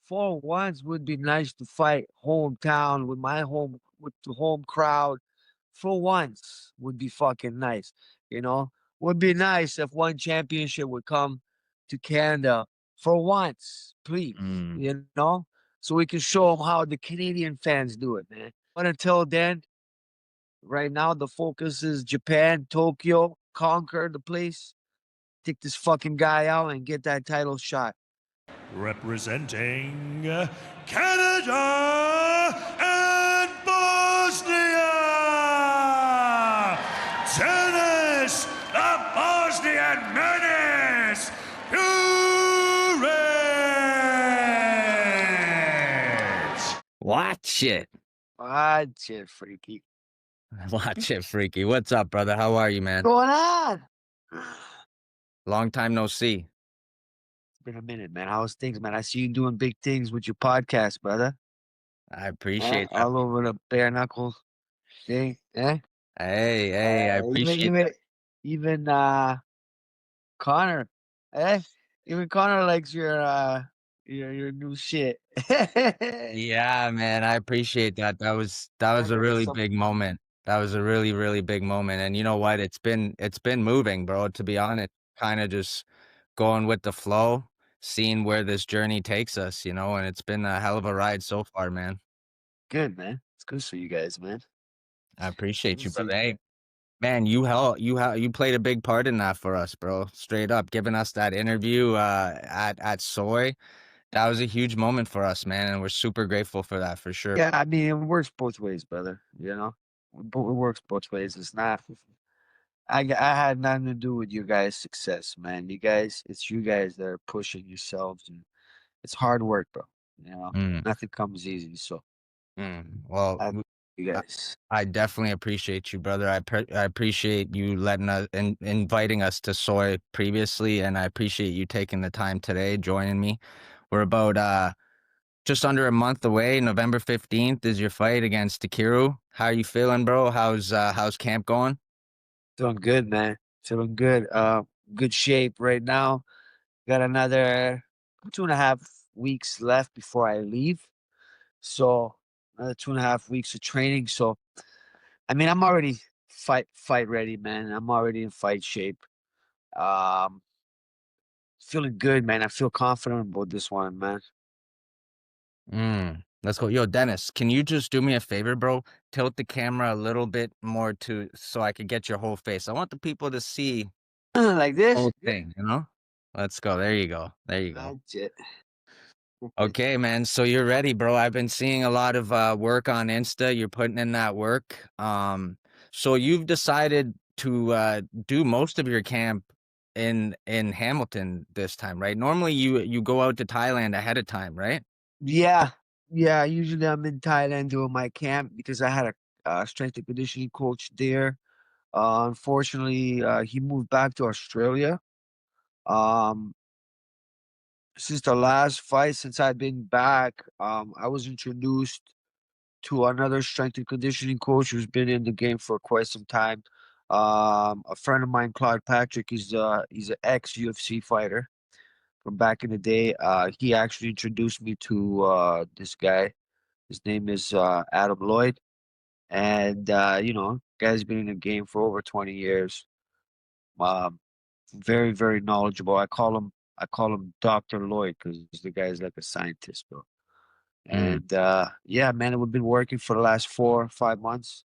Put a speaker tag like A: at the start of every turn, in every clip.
A: for once would be nice to fight hometown with the home crowd. For once would be fucking nice. You know, would be nice if one championship would come to Canada for once, please.
B: Mm.
A: You know, so we can show them how the Canadian fans do it, man. But until then, right now the focus is Japan, Tokyo, conquer the place, take this fucking guy out, and get that title shot.
C: Representing Canada and Bosnia, Denis, the Bosnian Menace, Puric!
B: Watch it.
A: Watch it, freaky.
B: Watch it, freaky. What's up, brother? How are you, man?
A: Going on?
B: Long time no see.
A: It's been a minute, man. How's things, man? I see you doing big things with your podcast, brother.
B: I appreciate that.
A: All over the bare knuckles thing. Eh?
B: Hey, I appreciate
A: Even Connor. Eh? Even Connor likes your new shit.
B: Yeah, man, I appreciate that. That was
A: I
B: a
A: got
B: really
A: some
B: big moment. That was a really, really big moment. And you know what? It's been moving, bro, to be honest. Kind of just going with the flow, seeing where this journey takes us, and it's been a hell of a ride so far, man.
A: good, man. It's good for you guys, man.
B: I appreciate
A: Good
B: you,
A: for
B: brother.
A: you.
B: Hey, man, you played a big part in that for us, bro. Straight up, giving us that interview at Soy. That was a huge moment for us, man, and we're super grateful for that for sure.
A: Yeah, I mean, it works both ways, brother. You know, it works both ways. It's not. I had nothing to do with you guys' success, man. It's you guys that are pushing yourselves, and it's hard work, bro. You know,
B: Mm,
A: nothing comes easy. So
B: well,
A: I, you guys,
B: I definitely appreciate you, brother. I appreciate you letting us and inviting us to Soy previously, and I appreciate you taking the time today, joining me. We're about just under a month away. November 15th is your fight against Takeru. How are you feeling, bro? How's camp going?
A: feeling good, man. Feeling good. Good shape right now. Got another 2.5 weeks left before I leave. So another 2.5 weeks of training. So I mean, I'm already fight ready, man. I'm already in fight shape. Um, Feeling good, man. I feel confident about this one, man.
B: Let's go. Yo, Dennis, can you just do me a favor, bro? Tilt the camera a little bit more to so I could get your whole face. I want the people to see the
A: Like this?
B: whole thing. Let's go. There you go. There you go.
A: That's it.
B: Okay, man. So you're ready, bro. I've been seeing a lot of work on Insta. You're putting in that work. So you've decided to do most of your camp in Hamilton this time, right? Normally you go out to Thailand ahead of time, right?
A: Yeah, yeah. Usually I'm in Thailand doing my camp because I had a strength and conditioning coach there. Unfortunately, he moved back to Australia. Um, since the last fight, since I've been back, I was introduced to another strength and conditioning coach who's been in the game for quite some time. A friend of mine, Claude Patrick, he's an ex UFC fighter from back in the day. He actually introduced me to this guy. His name is Adam Lloyd, and guy's been in the game for over 20 years. Um, Very, very knowledgeable. I call him Dr. Lloyd because the guy's like a scientist, bro.
B: Mm.
A: And yeah, man, we've been working for the last 4 or 5 months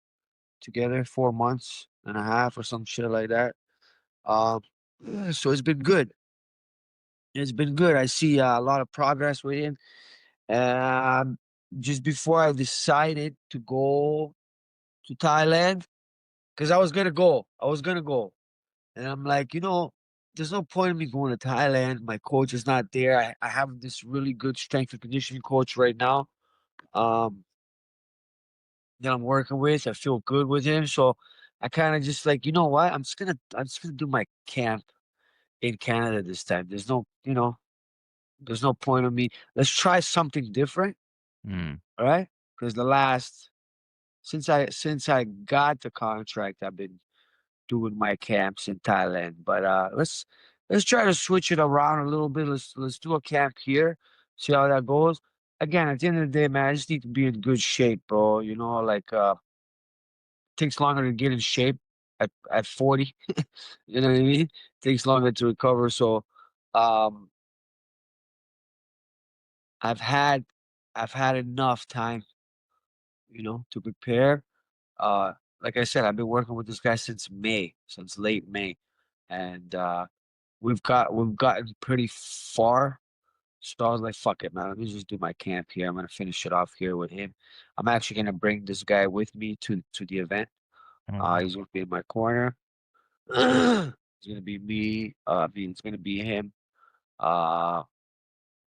A: together, 4 months and a half or some shit like that. Um, yeah, so it's been good. It's been good. I see a lot of progress with him. Um, just before I decided to go to Thailand, because I was gonna go, and I'm like, there's no point in me going to Thailand. My coach is not there. I have this really good strength and conditioning coach right now. Um, that I'm working with. I feel good with him. So I kind of just like, you know what? I'm just gonna do my camp in Canada this time. There's no point of me. Let's try something different,
B: Mm.
A: all right? Because the last since I got the contract, I've been doing my camps in Thailand. But let's try to switch it around a little bit. Let's do a camp here See how that goes. Again, at the end of the day, man, I just need to be in good shape, bro. Like takes longer to get in shape at 40. You know what I mean? Takes longer to recover. So um I've had I've had enough time, to prepare. Uh like I said, I've been working with this guy since May, since late May. And we've gotten pretty far. So I was like, fuck it, man. Let me just do my camp here. I'm gonna finish it off here with him. I'm actually gonna bring this guy with me to the event.
B: Mm.
A: He's gonna be in my corner. It's gonna be me. It's gonna be him. Uh,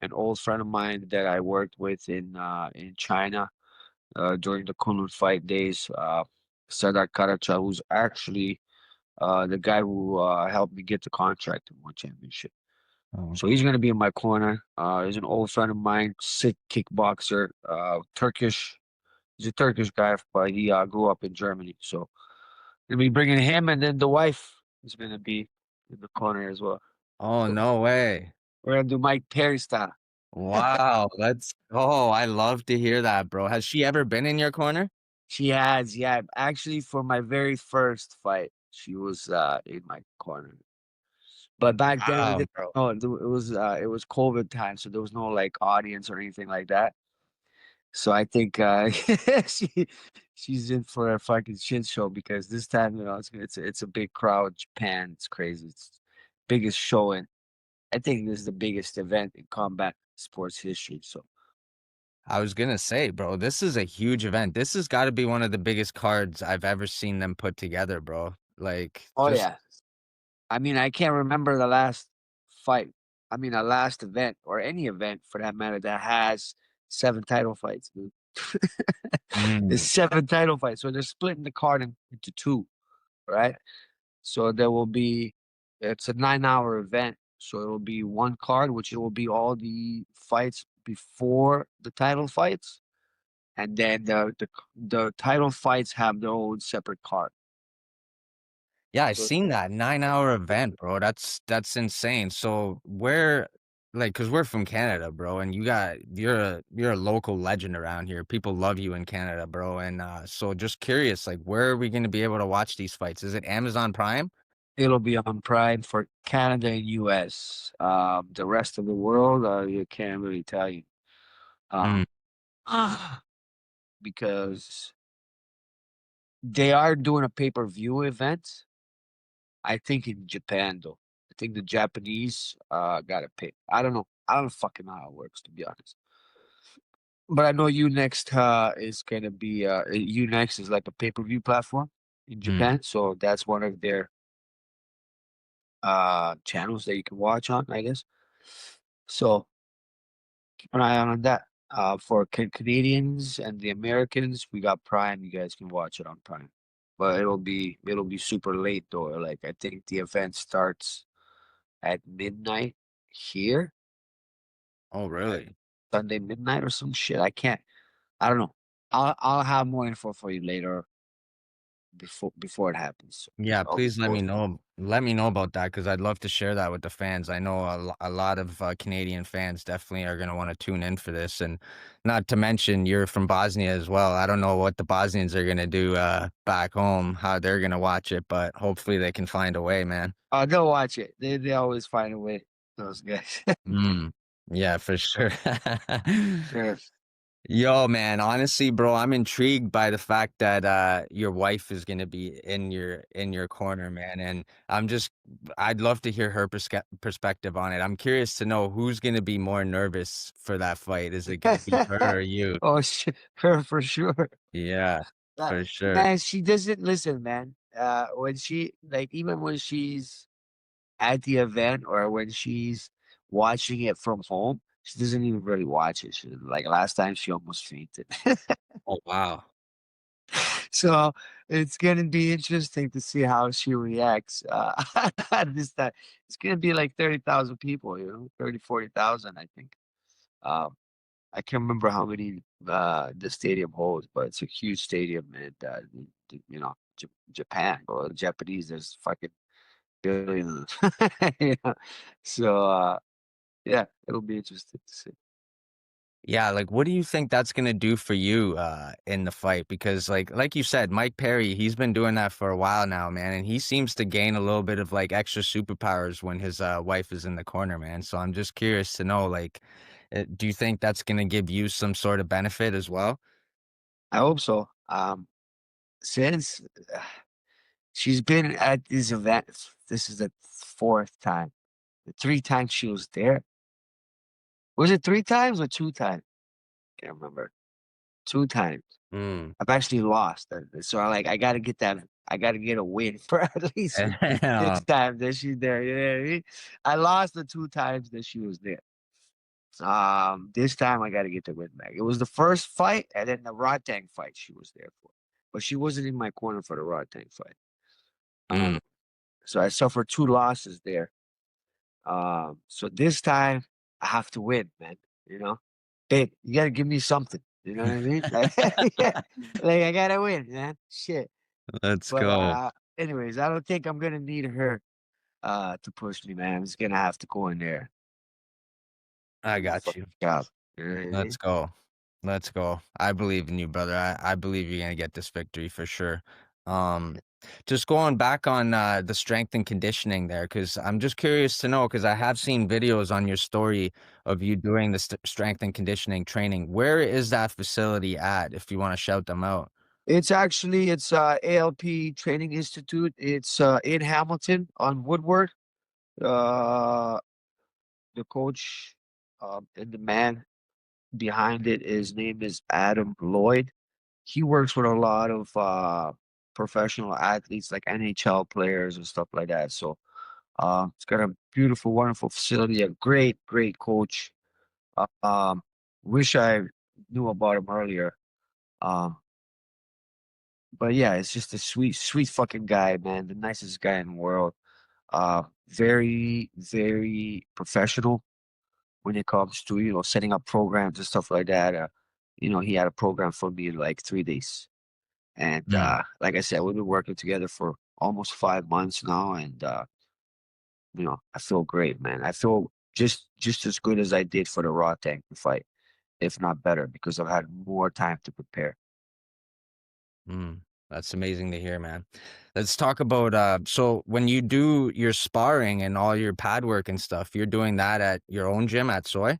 A: an old friend of mine that I worked with in China during the Kunlun fight days. Sardar Karacha, who's actually the guy who helped me get the contract in one championship.
B: Oh.
A: So he's gonna be in my corner. He's an old friend of mine, sick kickboxer, Turkish. He's a Turkish guy, but he grew up in Germany. So gonna be bringing him, and then the wife is gonna be in the corner as well.
B: Oh,
A: So
B: no way.
A: we're gonna do Mike Perry style.
B: Wow, let's go. I love to hear that, bro. Has she ever been in your corner?
A: She has, yeah. Actually, for my very first fight, she was in my corner. But back then we
B: Wow,
A: didn't
B: bro.
A: know it was COVID time, so there was no like audience or anything like that. So I think she she's in for a fucking shit show because this time, it's a big crowd. Japan, it's crazy. It's biggest show, and I think this is the biggest event in combat sports history. So,
B: I was gonna say, bro, this is a huge event. This has got to be one of the biggest cards I've ever seen them put together, bro. Like,
A: oh
B: just
A: yeah, I mean, I can't remember the last fight. I mean, a last event or any event for that matter that has 7 title fights, dude. There's
B: mm.
A: 7 title fights, so they're splitting the card into two, right? So there will be, it's a 9-hour event. So it will be one card, which it will be all the fights before the title fights, and then the title fights have their own separate card.
B: Yeah, I
A: So
B: seen that 9-hour event, bro. That's insane. So where, like, cause we're from Canada, bro, and you're a local legend around here. People love you in Canada, bro. And so just curious, like, where are we gonna be able to watch these fights? Is it Amazon Prime?
A: it'll be on Prime for Canada and US. The rest of the world, you can't really tell you.
B: Mm.
A: Um, because they are doing a pay-per-view event. I think in Japan though. I think the Japanese gotta pay. I don't know. I don't fucking know how it works, to be honest. But I know Unext is gonna be Unext is like a pay-per-view platform in
B: Mm.
A: Japan, so that's one of their channels that you can watch on, I guess. So keep an eye on that. For Canadians and the Americans, we got Prime. You guys can watch it on Prime, but it'll be super late though. Like I think the event starts at midnight here,
B: Oh,
A: like
B: really?
A: Sunday midnight or some shit. I can't. I don't know. I'll have more info for you later before it happens. So
B: Yeah,
A: I'll be
B: please let me
A: posting.
B: know. Let me know about that because I'd love to share that with the fans. I know a lot of Canadian fans definitely are going to want to tune in for this, and not to mention you're from Bosnia as well. I don't know what the Bosnians are going to do back home, how they're going to watch it, but hopefully they can find a way, man.
A: They'll watch it. They always find a way. Those guys.
B: Mm. Yeah, for sure.
A: Sure.
B: Yo, man, honestly, bro, I'm intrigued by the fact that your wife is gonna be in your corner, man, and I'd love to hear her perspective on it. I'm curious to know who's gonna be more nervous for that fight. Is it gonna be her or you?
A: Oh shit, her for sure.
B: Yeah, for sure.
A: Man, she doesn't listen, man. When she like even when she's at the event or when she's watching it from home, she doesn't even really watch it. Like last time, she almost fainted.
B: Oh, wow.
A: So it's gonna be interesting to see how she reacts. This time, it's gonna be like 30,000 people. 40,000, I think. Um, I can't remember how many the stadium holds, but it's a huge stadium, and Japan or the Japanese, there's fucking billions. You know? So yeah, it'll be interesting to see.
B: Yeah, like, what do you think that's gonna do for you, in the fight? Because, like you said, Mike Perry, he's been doing that for a while now, man, and he seems to gain a little bit of, like, extra superpowers when his, wife is in the corner, man, so I'm just curious to know, like, do you think that's gonna give you some sort of benefit as well?
A: I hope so. Since she's been at these events, this is the fourth time. The three times she was there. Was it three times or two times? Can't remember. Two times.
B: Mm.
A: I've actually lost. So I gotta get that. I gotta get a win for at least this
B: Damn.
A: time that she's there. You know what I mean? I lost the two times that she was there. This time I gotta get the win back. It was the first fight and then the Rotang fight she was there for. But she wasn't in my corner for the Rotang fight.
B: Mm.
A: Um, so I suffered two losses there. So this time I have to win, man. You know, babe, you gotta give me something. You know what I mean? Like, yeah, like I gotta win, man. Shit.
B: Let's
A: But
B: go.
A: anyways, I don't think I'm gonna need her to push me, man. I'm just gonna have to go in there
B: I
A: and do a
B: got
A: fucking
B: you.
A: job. You know what I
B: Let's
A: mean?
B: go. Let's go. I believe in you, brother. I believe you're gonna get this victory for sure. Um, just going back on the strength and conditioning there, because I'm just curious to know, because I have seen videos on your story of you doing the strength and conditioning training. Where is that facility at? If you want to shout them out.
A: It's ALP Training Institute. It's in Hamilton on Woodward. Uh, the coach and the man behind it, his name is Adam Lloyd. He works with a lot of professional athletes like NHL players and stuff like that. So it's got a beautiful, wonderful facility, a great, great coach. Uh, um, wish I knew about him earlier. Um, but yeah, it's just a sweet, sweet fucking guy, man. The nicest guy in the world. Very, very professional when it comes to, setting up programs and stuff like that. He had a program for me in like 3 days. And
B: Mm,
A: like I said, we've been working together for almost 5 months now, and I feel great, man. I feel just as good as I did for the Raw Tank fight, if not better, because I've had more time to prepare.
B: mm. That's amazing to hear, man. Let's talk about so when you do your sparring and all your pad work and stuff, you're doing that at your own gym at Soy?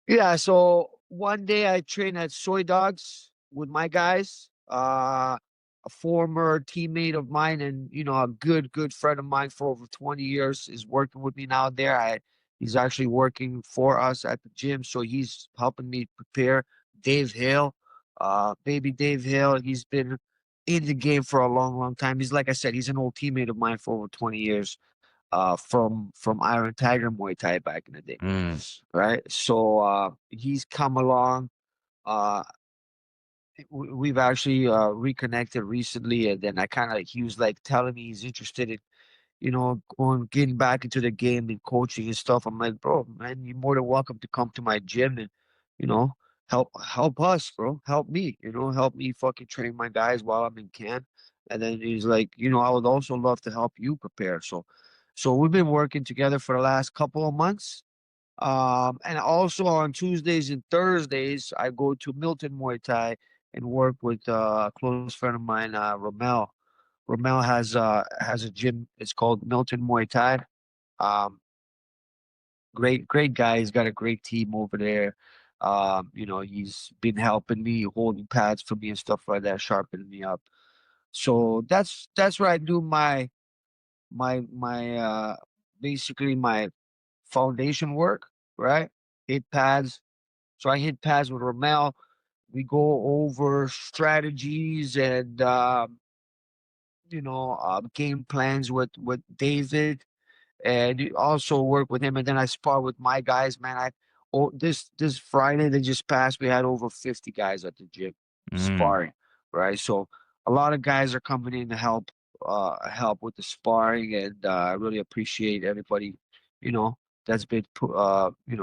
A: Yeah, so one day I train at Soy Dogs with my guys. A former teammate of mine and a good, good friend of mine for over 20 years is working with me now there. He's actually working for us at the gym, so he's helping me prepare. Dave Hale, baby Dave Hale, he's been in the game for a long, long time. He's like I said, he's an old teammate of mine for over 20 years, from Iron Tiger Muay Thai back in the day,
B: Mm,
A: right? So he's come along. Uh, we've actually reconnected recently, and then he was like telling me he's interested in going getting back into the game and coaching and stuff. I'm like, bro, man, you're more than welcome to come to my gym and you know help us, bro, help me, help me fucking train my guys while I'm in camp. And then he's like, I would also love to help you prepare. So we've been working together for the last couple of months. And also on Tuesdays and Thursdays, I go to Milton Muay Thai and work with a close friend of mine, Ramel. Ramel has a gym. It's called Milton Muay Thai. Um, great, great guy. He's got a great team over there. He's been helping me, holding pads for me and stuff like that, sharpening me up. So that's where I do my basically my foundation work, right? Hit pads. So I hit pads with Ramel. We go over strategies and game plans with David, and you also work with him. And then I spar with my guys, man. This Friday that just passed, we had over 50 guys at the gym
B: mm.
A: sparring, right? So a lot of guys are coming in to help with the sparring, and I really appreciate everybody, you know, that's been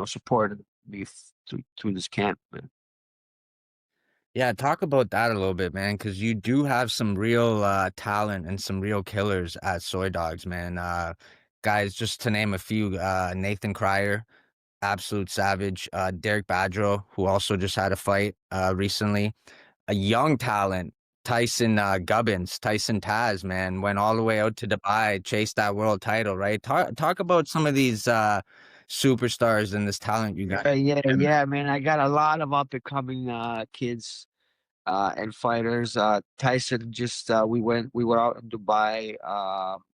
A: supporting me through this camp, man.
B: Yeah, talk about that a little bit, man, because you do have some real talent and some real killers at Soy Dogs, man. Guys, just to name a few, Nathan Cryer. absolute savage. Derek Badro, who also just had a fight recently. A young talent, Tyson Gubbins, Tyson Taz, man, went all the way out to Dubai, chased that world title, right? Talk about some of these superstars and this talent you got.
A: Yeah, man. I got a lot of up and coming kids and fighters. Tyson just we were out in Dubai.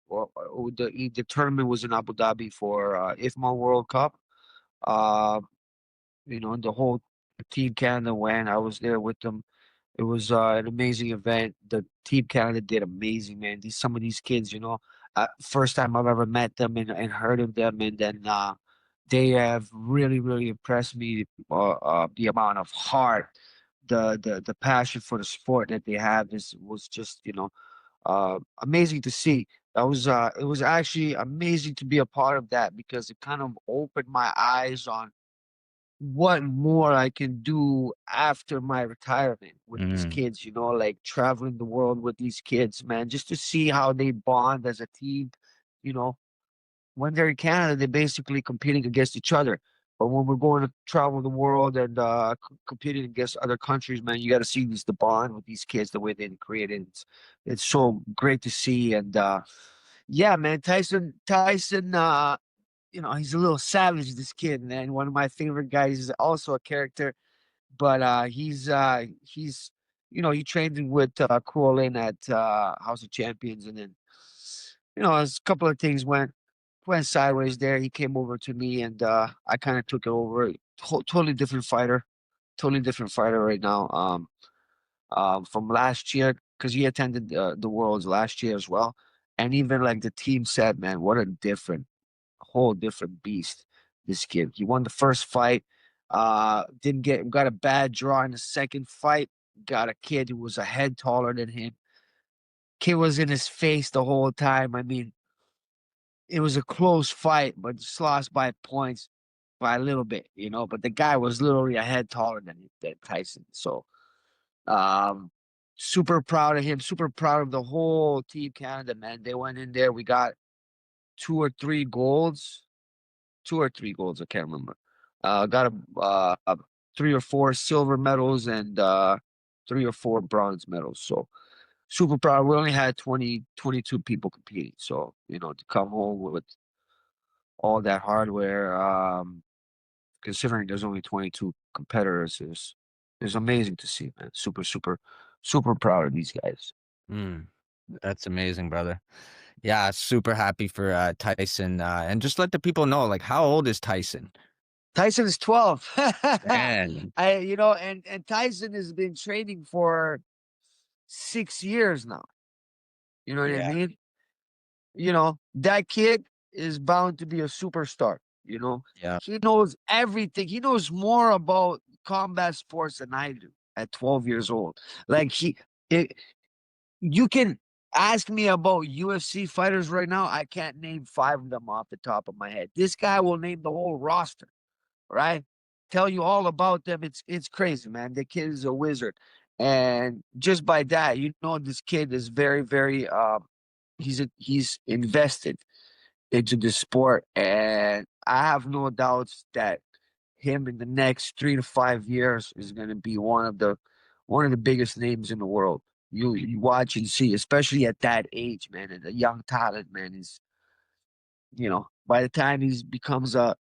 A: The tournament was in Abu Dhabi for IFMA World Cup. Uh, the whole team Canada went. I was there with them. It was an amazing event. The team Canada did amazing, man. Some of these kids, first time I've ever met them and heard of them, and then they have really, really impressed me. The amount of heart, the passion for the sport that they have was just, amazing to see. It was actually amazing to be a part of that because it kind of opened my eyes on what more I can do after my retirement with these
B: Mm,
A: kids, like traveling the world with these kids, man, just to see how they bond as a team. You know, when they're in Canada, they're basically competing against each other. But when we're going to travel the world and competing against other countries, man, you got to see the bond with these kids, the way they create it. It's so great to see. And yeah, man, Tyson, he's a little savage, this kid, man. One of my favorite guys. He's also a character, but he's he trained with Cruel at House of Champions, and then a couple of things went sideways there. He came over to me, and I kind of took it over. Totally different fighter, totally different fighter right now. From last year because he attended the Worlds last year as well, and even like the team said, man, what a whole different beast. This kid. He won the first fight. Didn't get got a bad draw in the second fight. Got a kid who was a head taller than him. Kid was in his face the whole time. I mean, it was a close fight, but just lost by points by a little bit, But the guy was literally a head taller than Tyson. So super proud of him, super proud of the whole team Canada, man. They went in there. We got two or three golds 2 or 3 golds. I can't remember. Got three or four silver medals and 3 or 4 bronze medals. So super proud. We only had 22 people competing. So, to come home with all that hardware, considering there's only 22 competitors is amazing to see, man. Super, super, super proud of these guys.
B: mm, that's amazing, brother. Yeah, super happy for Tyson. And just let the people know, like, how old is Tyson?
A: Tyson is 12.
B: Man,
A: And Tyson has been training for 6 years now. You know what I
B: yeah,
A: mean? That kid is bound to be a superstar.
B: yeah,
A: He knows everything. He knows more about combat sports than I do at 12 years old. Like it, you can ask me about UFC fighters right now. I can't name 5 of them off the top of my head. This guy will name the whole roster, right? Tell you all about them. It's crazy, man. The kid is a wizard. And just by that, this kid is very, very he's invested into the sport, and I have no doubts that him in the next 3 to 5 years is going to be one of the biggest names in the world. You watch and see, especially at that age, man, and a young talent, man, is by the time he becomes a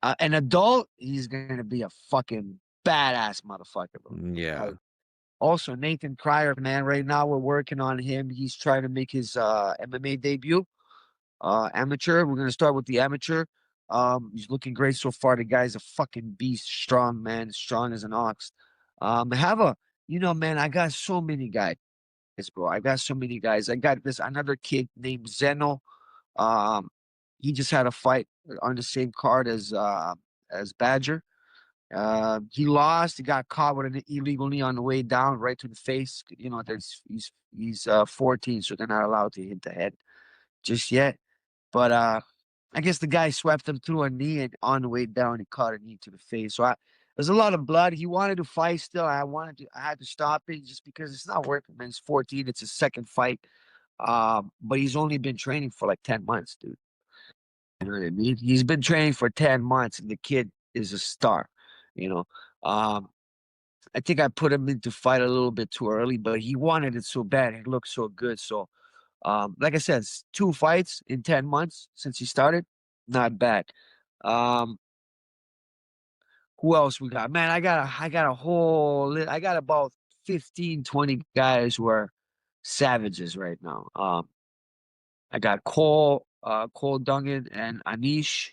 A: an adult, he's going to be a fucking badass motherfucker, bro.
B: yeah.
A: Like, also, Nathan Cryer, man, right now we're working on him. He's trying to make his MMA debut. Amateur. We're gonna start with the amateur. He's looking great so far. The guy's a fucking beast, strong man, strong as an ox. I have man, I got so many guys, bro. I got so many guys. I got this another kid named Zeno. Um, he just had a fight on the same card as Badger. He lost. He got caught with an illegal knee on the way down, right to the face. He's 14, so they're not allowed to hit the head just yet. But I guess the guy swept him through a knee, and on the way down, he caught a knee to the face. So there's a lot of blood. He wanted to fight still. I had to stop it just because it's not working, man. He's 14. It's his second fight. But he's only been training for like 10 months, dude. You know what I mean? He's been training for 10 months and the kid is a star, you know. Um, I think I put him into fight a little bit too early, but he wanted it so bad. He looked so good. So, like I said, 2 fights in 10 months since he started. Not bad. Um, who else we got? Man, I got a I got about 15, 20 guys who are savages right now. I got Cole Dungan and Anish.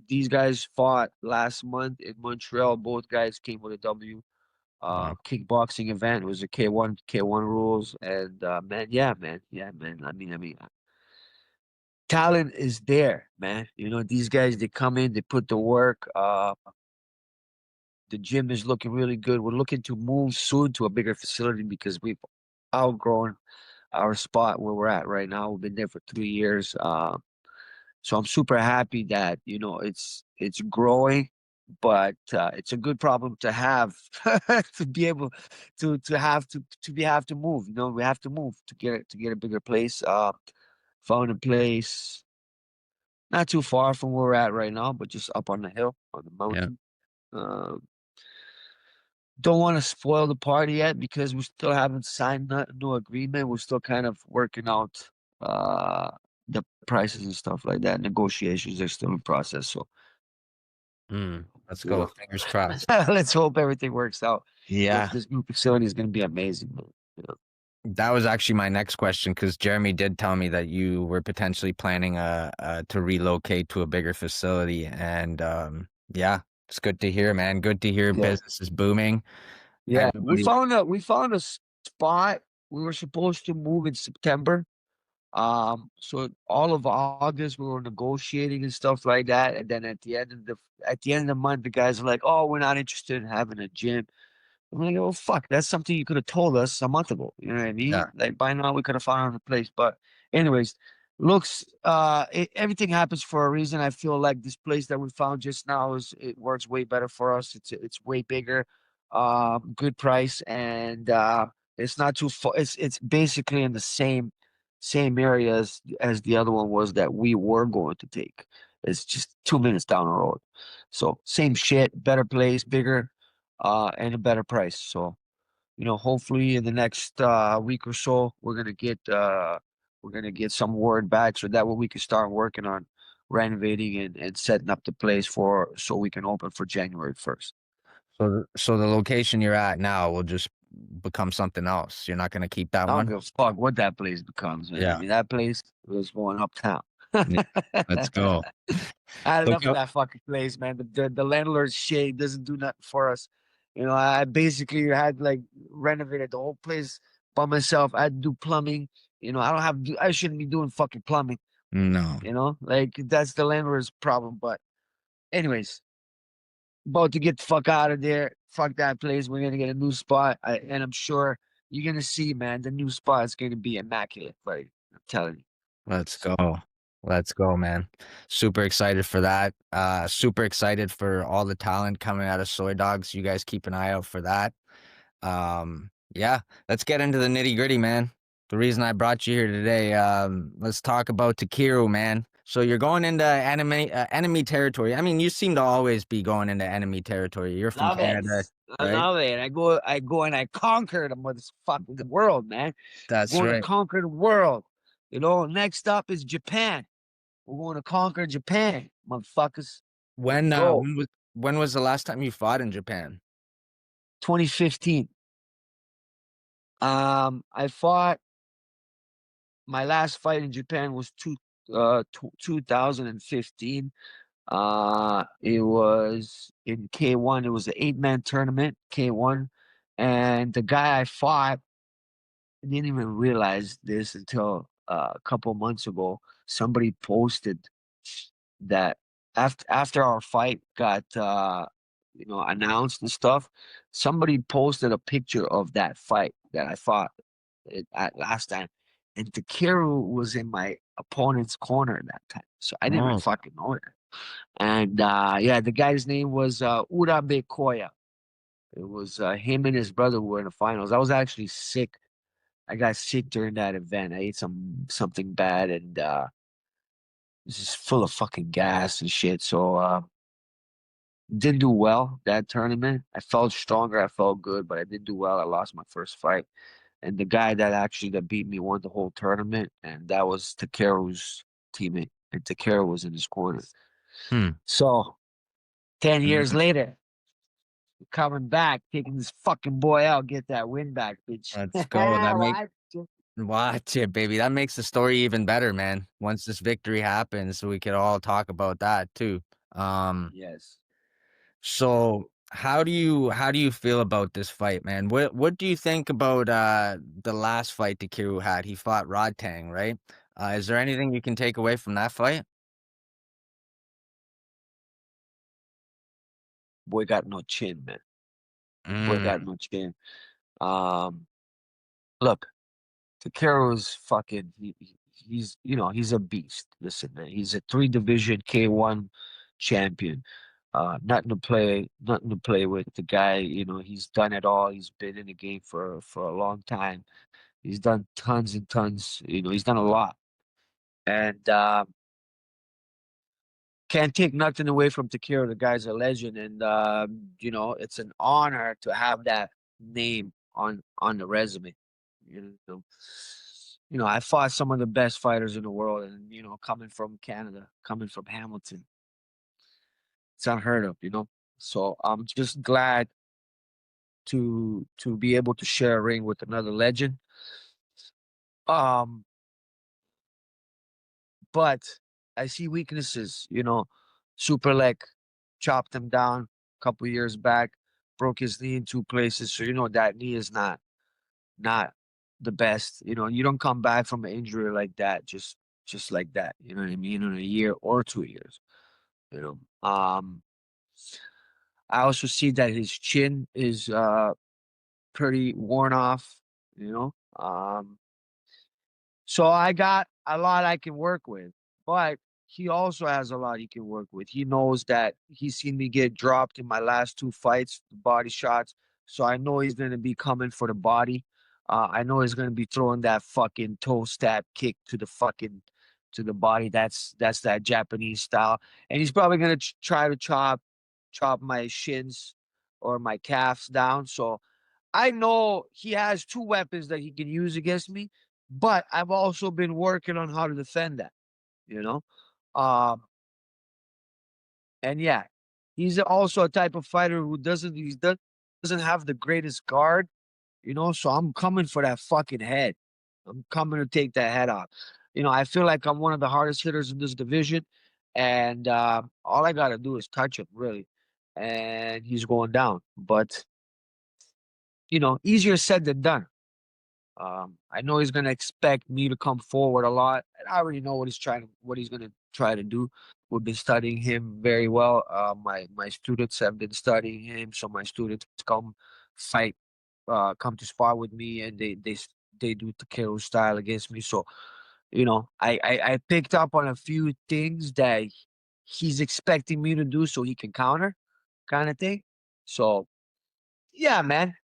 A: These guys fought last month in Montreal. Both guys came with a W.
B: Wow.
A: Kickboxing event. It was a K1 rules, and man, yeah, man. I mean, talent is there, man. You know, these guys they come in, they put the work. The gym is looking really good. We're looking to move soon to a bigger facility because we've outgrown our spot where we're at right now. We've been there for 3 years. So I'm super happy that, you know, it's growing, but it's a good problem to have to be able to move. You know, we have to move to get a bigger place. Found a place not too far from where we're at right now, but just up on the hill on the
B: Yeah.
A: mountain. Um, don't want to spoil the party yet because we still haven't signed a new agreement. We're still kind of working out uh the prices and stuff like that. Negotiations are still in process. So,
B: Let's
A: you
B: go.
A: know,
B: Fingers crossed.
A: let's hope everything works out.
B: Yeah.
A: This new facility is going to be amazing, man. You know?
B: That was actually my next question because Jeremy did tell me that you were potentially planning to relocate to a bigger facility, and yeah, it's good to hear, man. Good to hear
A: Yeah.
B: business is booming.
A: Yeah.
B: Everybody,
A: We found a spot. We were supposed to move in September. So all of August we were negotiating and stuff like that. And then at the end of the month, the guys are like, "Oh, we're not interested in having a gym." I'm like, "Oh, fuck, that's something you could have told us a month ago." You know what I
B: yeah,
A: mean? Like by now we could have found another place. But anyways, looks everything happens for a reason. I feel like this place that we found just now is it works way better for us. It's way bigger, good price, and it's not too far. It's basically in the same area as the other one was that we were going to take. It's just 2 minutes down the road. So same shit, better place, bigger, and a better price. So, you know, hopefully in the next week or so, we're gonna get some word back so that way we can start working on renovating and setting up the place for so we can open for January 1st.
B: so the location you're at now will just become something else. You're not gonna keep that
A: I don't
B: one.
A: give a fuck what that place becomes, man. I
B: Yeah,
A: mean, that place was going uptown.
B: yeah. Let's go.
A: I had
B: Look
A: enough of
B: up.
A: that fucking place, man. The landlord's shit doesn't do nothing for us. You know, I basically had like renovated the whole place by myself. I had to do plumbing. You know, I shouldn't be doing fucking plumbing.
B: No,
A: You know, like that's the landlord's problem. But anyways, about to get the fuck out of there. Fuck that place. We're gonna get a new spot, and I'm sure you're gonna see, man. The new spot is gonna be immaculate, buddy. I'm telling you.
B: let's
A: So,
B: go. Let's go, man. Super excited for that. Super excited for all the talent coming out of Soy Dogs. You guys keep an eye out for that. Yeah, let's get into the nitty gritty, man. The reason I brought you here today, let's talk about Takeru, man. So you're going into enemy territory. I mean, you seem to always be going into enemy territory. You're from
A: love it.
B: Canada,
A: I
B: right?
A: love it. I go and I conquer the motherfucking world, man.
B: That's
A: Going to
B: right.
A: conquer the world. You know, next up is Japan. We're going to conquer Japan, motherfuckers. Let's
B: When
A: go.
B: when was the last time you fought in Japan?
A: 2015. I fought my last fight in Japan was 2015. It was in K1. It was an 8-man tournament, K1. And the guy I fought, I didn't even realize this until a couple months ago. Somebody posted that after our fight got you know announced and stuff, somebody posted a picture of that fight that I fought at last time, and Takeru was in my opponent's corner at that time, so I didn't even
B: Oh,
A: fucking know that. And yeah, the guy's name was Urabe Koya. It was him and his brother were in the finals. I was actually sick. I got sick during that event. I ate something bad, and It's just full of fucking gas and shit. So didn't do well that tournament. I felt stronger, I felt good, but I didn't do well. I lost my first fight. And the guy that beat me won the whole tournament, and that was Takeru's teammate. And Takeru was in his corner.
B: Hmm.
A: So 10 years
B: Mhm.
A: later, coming back, taking this fucking boy out, get that win back, bitch.
B: Let's go. That make
A: What?
B: Watch it, baby. That makes the story even better, man. Once this victory happens, we could all talk about that too. Um,
A: Yes.
B: so how do you feel about this fight, man? What do you think about the last fight Takeru had? He fought Rodtang, right? Is there anything you can take away from that fight?
A: Boy got no chin, man. Boy got
B: Mm,
A: no chin. Um, look, Takeru's fucking he's he's a beast. Listen, man, he's a three division K1 champion. Nothing to play with. The guy, he's done it all. He's been in the game for a long time. He's done tons and tons. He's done a lot. And can't take nothing away from Takeru. The guy's a legend, and it's an honor to have that name on the resume. You know, I fought some of the best fighters in the world, and coming from Canada, coming from Hamilton, it's unheard of. So I'm just glad to be able to share a ring with another legend. Um, but I see weaknesses. Super leg chopped him down a couple years back, broke his knee in two places. So that knee is not the best. You don't come back from an injury like that just like that. You know what I mean? In a year or 2 years. You know. I also see that his chin is pretty worn off. You know. So I got a lot I can work with, but he also has a lot he can work with. He knows that he's seen me get dropped in my last two fights, the body shots. So I know he's going to be coming for the body. I know he's going to be throwing that fucking toe stab kick to the body. That's that Japanese style, and he's probably going to try to chop my shins or my calves down. So I know he has two weapons that he can use against me, but I've also been working on how to defend that, you know? Um, and yeah, he's also a type of fighter who doesn't have the greatest guard, so I'm coming for that fucking head. I'm coming to take that head off. I feel like I'm one of the hardest hitters in this division, and all I gotta do is touch him, really. And he's going down. But, easier said than done. I know he's gonna expect me to come forward a lot, and I already know what he's gonna try to do. We've been studying him very well. My students have been studying him, so my students fight, come to spar with me, and they do Takeru style against me. So I picked up on a few things that he's expecting me to do, so he can counter, kind of thing. So yeah, man.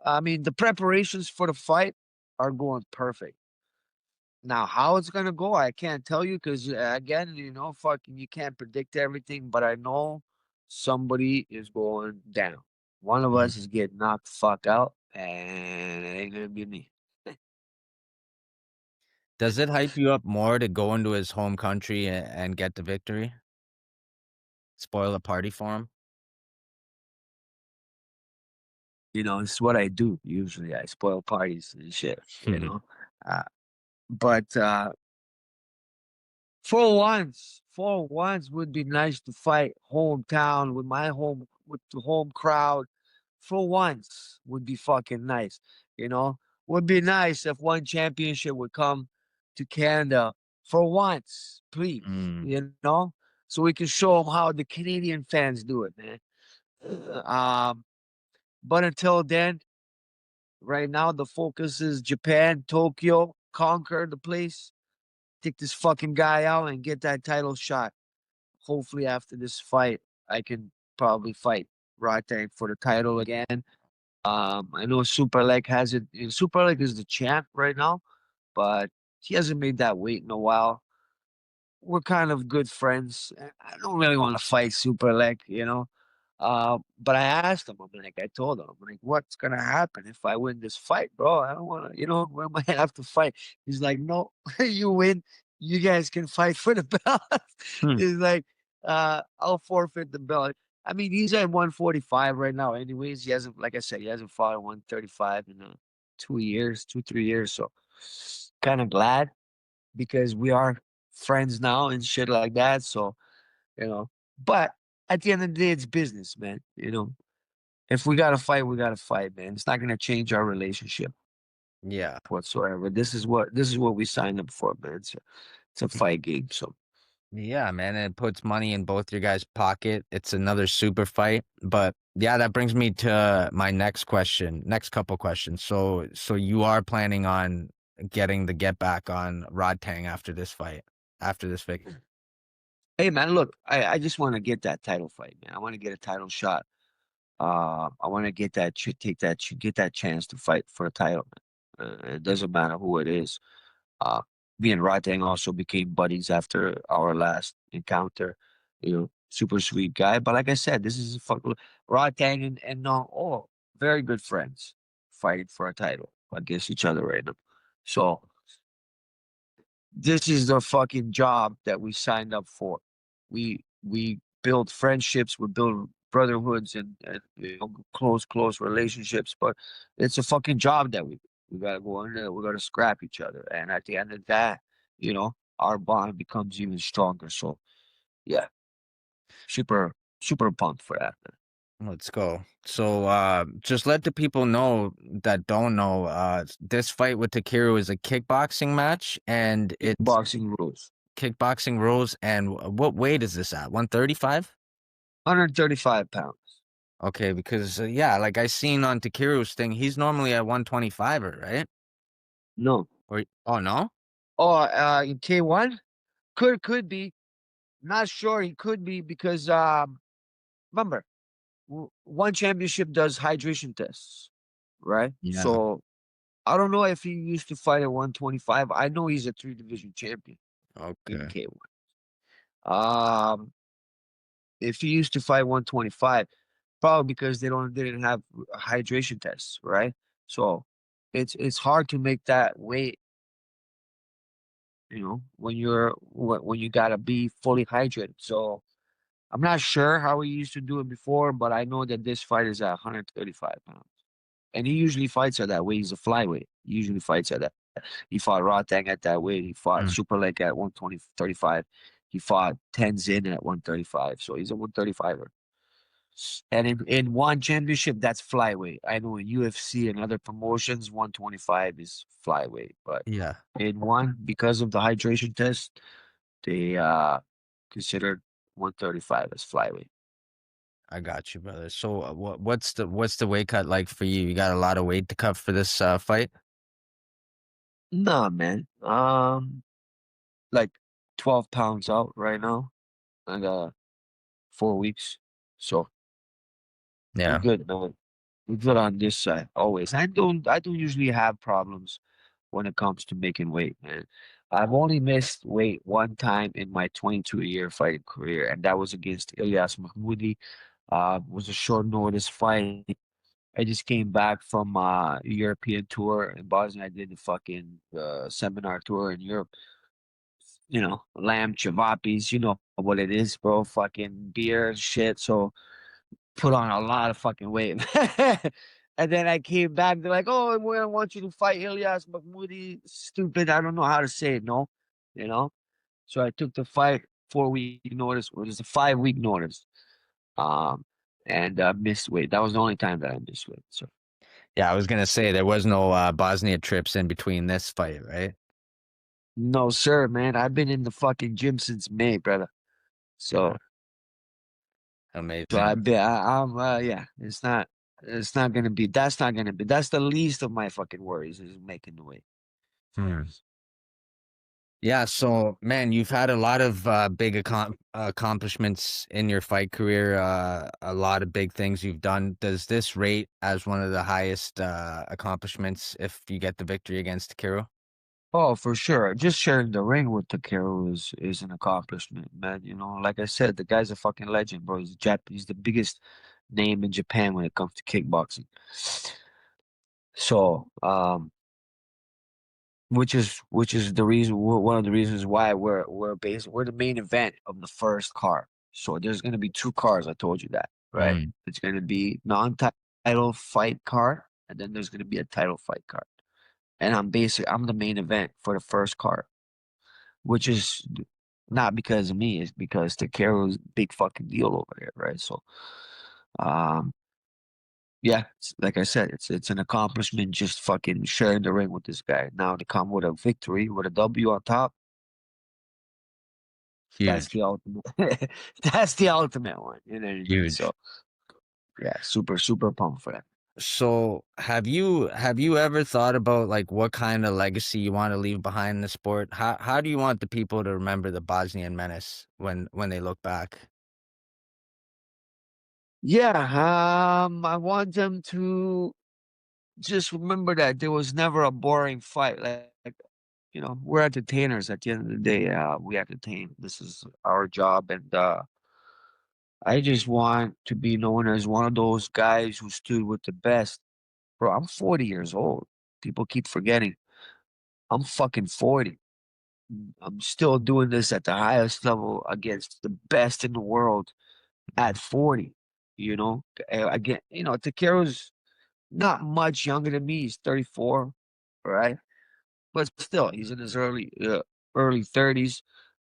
A: I mean, the preparations for the fight are going perfect. Now, how it's gonna go, I can't tell you because again, fucking, you can't predict everything. But I know somebody is going down. One of
B: mm.
A: us is getting knocked the fuck out, and it ain't gonna be me.
B: Does it hype you up more to go into his home country and get the victory? Spoil a party for him?
A: It's what I do usually. I spoil parties and shit. Uh, but for once would be nice to fight hometown with the home crowd. For once would be fucking nice, you know? Would be nice if one championship would come to Canada for once, please,
B: Mm.
A: So we can show them how the Canadian fans do it, man. Um, but until then, right now the focus is Japan, Tokyo, conquer the place, take this fucking guy out and get that title shot. Hopefully after this fight, I can probably fight Rate for the title again. I know Super Leg has it. Super Leg is the champ right now, but he hasn't made that weight in a while. we're kind of good friends. I don't really want to fight Super Leg, you know. But I asked him, I told him, I'm like, what's gonna happen if I win this fight, bro? I don't wanna, where am I have to fight? He's like, no, you win, you guys can fight for the belt.
B: Hmm.
A: He's like, I'll forfeit the belt. I mean, he's at 145 right now, anyways. He hasn't, like I said, he hasn't fought at 135 in 2 years, 3 years. So kind of glad because we are friends now and shit like that. So, you know, but at the end of the day, it's business, man. If we gotta fight, we gotta fight, man. It's not gonna change our relationship
B: Yeah.
A: whatsoever. This is what we signed up for, man. It's a fight game. So
B: Yeah, man, and it puts money in both your guys' pocket. It's another super fight. But yeah, that brings me to my next question, next couple questions. So you are planning on getting the get back on Rod Tang after this fight, after this victory?
A: hey, man, look, I just want to get that title fight, man. I want to get a title shot. I want to get that get that chance to fight for a title, man. It doesn't matter who it is. Uh, Me and Rodang also became buddies after our last encounter. Super sweet guy. But like I said, this is Rodang and Nong, all very good friends fighting for a title against each other right now. So this is the fucking job that we signed up for. We build friendships, we build brotherhoods and close relationships, but it's a fucking job that we gotta go in there, we gotta scrap each other. And at the end of that, our bond becomes even stronger. So yeah, super, super pumped for that.
B: Let's go. So just let the people know that don't know, this fight with Takeru is a kickboxing match and it's
A: Boxing rules.
B: kickboxing rules. And what weight is this at? 135?
A: 135 pounds.
B: Okay, because yeah, like I seen on Takeru's thing, he's normally at 125, right?
A: No.
B: Or oh no?
A: Oh, in K1? Could be. Not sure, he could be because remember, one championship does hydration tests, right?
B: Yeah.
A: So I don't know if he used to fight at 125. I know he's a three division champion in
B: Okay.
A: K1. Um, if he used to fight 125, probably because didn't have hydration tests, right? So it's hard to make that weight, when you gotta be fully hydrated. So I'm not sure how he used to do it before, but I know that this fight is at 135 pounds. And he usually fights at that weight. He's a flyweight. He usually fights at that. He fought Rotang at that weight. He fought
B: Mm.
A: Super Leg at 120, 35. He fought Tenzin at 135. So he's a 135er. And in one championship, that's flyweight. I know in UFC and other promotions, 125 is flyweight. But
B: Yeah,
A: in one, because of the hydration test, they considered 135 as flyweight.
B: I got you, brother. So what's the weight cut like for you? You got a lot of weight to cut for this fight?
A: Nah, man. Like 12 pounds out right now. I got 4 weeks. So we're
B: Yeah.
A: good, man. We're good on this side always. I don't usually have problems when it comes to making weight, man. I've only missed weight one time in my 22-year fighting career, and that was against Ilyas Mahmoudi. Was a short notice fight. I just came back from a European tour in Bosnia. I did the fucking seminar tour in Europe. Lamb chivapis, you know what it is, bro. Fucking beer and shit. So put on a lot of fucking weight. And then I came back. They're like, "Oh, we want you to fight Ilyas Mahmoudi." Stupid. I don't know how to say it. No, you know. So I took the fight 4 week notice. Well, it was a 5 week notice. Um, and missed weight. That was the only time that I missed weight. So
B: Yeah, I was gonna say there was no Bosnia trips in between this fight, right?
A: no, sir, man. I've been in the fucking gym since May, brother.
B: Yeah.
A: So So I
B: Amazing.
A: bet I'm yeah, it's not gonna be that's the least of my fucking worries is making the weight.
B: Hmm. Yeah, so man, you've had a lot of big accomplishments in your fight career, a lot of big things you've done. Does this rate as one of the highest accomplishments if you get the victory against Takeru?
A: Oh, for sure. Just sharing the ring with Takeru is an accomplishment, man. You know, like I said, the guy's a fucking legend, bro. He's the biggest name in Japan when it comes to kickboxing. So, which is the reason one of the reasons why we're the main event of the first card. So there's gonna be two cards. I told you that, right?
B: Mm,
A: It's gonna be non-title fight card, and then there's gonna be a title fight card. And I'm the main event for the first card, which is not because of me, it's because Takeru's big fucking deal over there, right? So, um, yeah, like I said, it's an accomplishment just fucking sharing the ring with this guy. Now to come with a victory, with a W on top, that's
B: huge,
A: the ultimate. That's the ultimate one. You know what I mean?
B: huge.
A: So, yeah, super super pumped for that.
B: So have you ever thought about like what kind of legacy you want to leave behind in the sport? How do you want the people to remember the Bosnian Menace when they look back?
A: Yeah, I want them to just remember that there was never a boring fight. We're entertainers at the end of the day. We entertain. This is our job, and I just want to be known as one of those guys who stood with the best. Bro, I'm 40 years old. People keep forgetting. I'm fucking 40. I'm still doing this at the highest level against the best in the world at 40. You know, again, Takeru's not much younger than me. He's 34, right? But still, he's in his early 30s.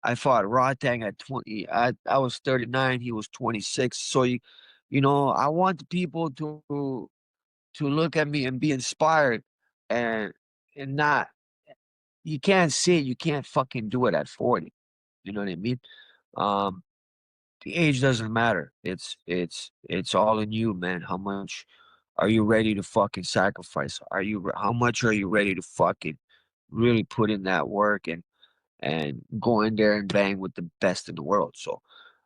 A: I fought Rotang at 20. I was 39. He was 26. So I want the people to look at me and be inspired, and not. You can't say you can't fucking do it at 40. You know what I mean? Um, the age doesn't matter. It's all in you, man. How much are you ready to fucking sacrifice? How much are you ready to fucking really put in that work and go in there and bang with the best in the world? So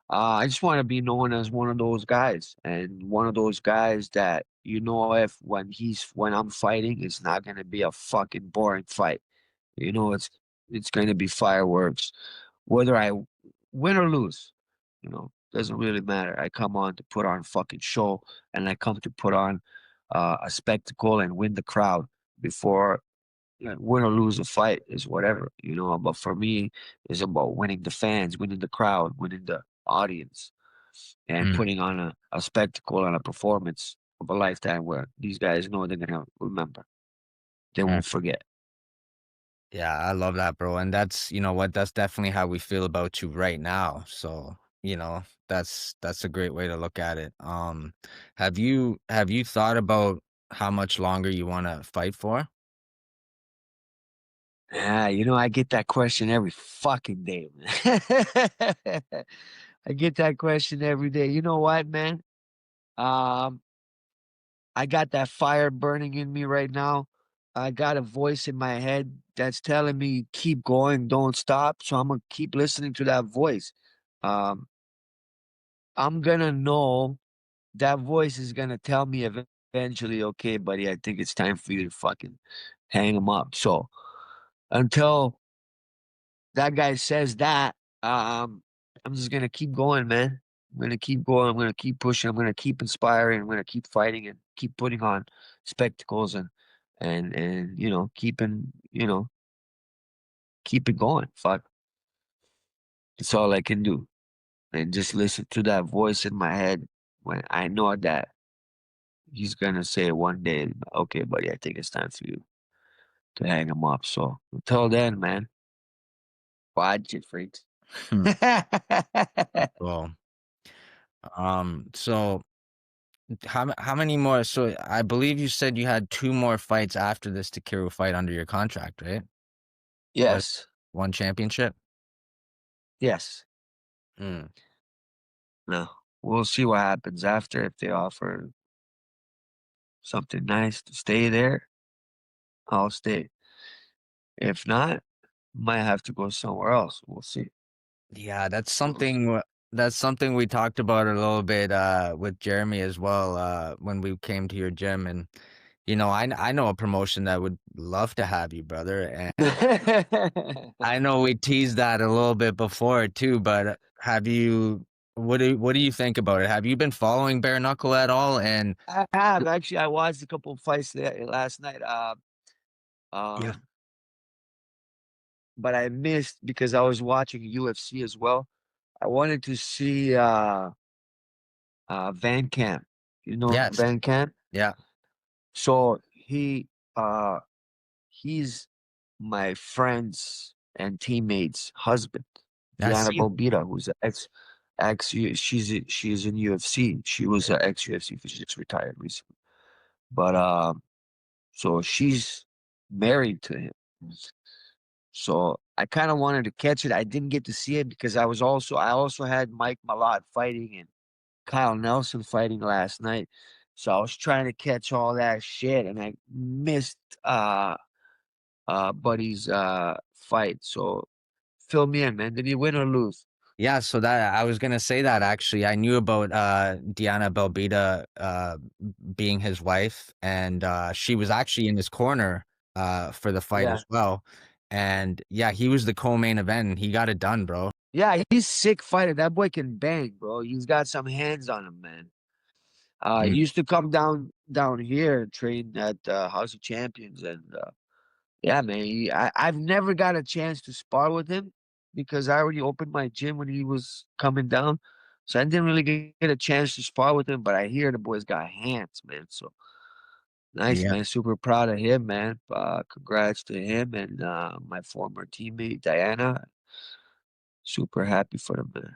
A: I just want to be known as one of those guys, and one of those guys that if when I'm fighting, it's not gonna be a fucking boring fight. It's gonna be fireworks, whether I win or lose. Doesn't really matter. I come on to put on fucking show, and I come to put on a spectacle and win the crowd before. Win or lose a fight is whatever. But for me, it's about winning the fans, winning the crowd, winning the audience, and
B: Mm,
A: putting on a spectacle and a performance of a lifetime where these guys know they're gonna remember. They
B: mm.
A: won't forget.
B: Yeah, I love that, bro. And that's, you know what, that's definitely how we feel about you right now. So, that's a great way to look at it. Have you thought about how much longer you want to fight for?
A: I get that question every fucking day, man. I get that question every day. You know what, man? Um, I got that fire burning in me right now. I got a voice in my head that's telling me keep going, don't stop. So I'm gonna keep listening to that voice. Um, I'm gonna know that voice is gonna tell me eventually, okay, buddy, I think it's time for you to fucking hang him up. So until that guy says that, um, I'm just gonna keep going, man. I'm gonna keep going. I'm gonna keep pushing. I'm gonna keep inspiring. I'm gonna keep fighting and keep putting on spectacles and keep it going. Fuck, that's all I can do. And just listen to that voice in my head when I know that he's gonna say one day, "Okay, buddy, I think it's time for you to hang him up." So until then, man, watch it, freaks.
B: Well, so how many more? So I believe you said you had two more fights after this Takeru fight under your contract, right? Or
A: Yes,
B: one championship?
A: yes.
B: Mm.
A: No, we'll see what happens after. If they offer something nice to stay there, I'll stay. If not, might have to go somewhere else. We'll see.
B: Yeah,
A: We'll see.
B: that's something we talked about a little bit with Jeremy as well when we came to your gym, and I know a promotion that would love to have you, brother, and I know we teased that a little bit before too, but have you what do you think about it? Have you been following bare knuckle at all? And
A: I have actually. I watched a couple of fights there last night.
B: yeah,
A: Um, but I missed because I was watching UFC as well. I wanted to see Van Camp. You know
B: yes,
A: Van Camp?
B: yeah,
A: So he's my friend's and teammate's husband,
B: I
A: Diana
B: see.
A: Bobita, who's an she's in UFC. She was an ex UFC, she just retired recently. But so she's married to him. So I kind of wanted to catch it. I didn't get to see it because I also had Mike Malott fighting and Kyle Nelson fighting last night. So I was trying to catch all that shit and I missed Buddy's fight. So fill me in, man. Did he win or lose?
B: Yeah, so that I was gonna say that actually. I knew about Diana Belbita being his wife, and she was actually in his corner for the fight
A: Yeah.
B: as well. And yeah, he was the co-main event and he got it done, bro.
A: Yeah, he's sick fighter. That boy can bang, bro. He's got some hands on him, man. He
B: Mm,
A: used to come down here and train at House of Champions, and yeah, man. I've never got a chance to spar with him because I already opened my gym when he was coming down, so I didn't really get a chance to spar with him. But I hear the boy's got hands, man. So nice,
B: yeah.
A: man. Super proud of him, man. Congrats to him and my former teammate Diana. Super happy for them, man.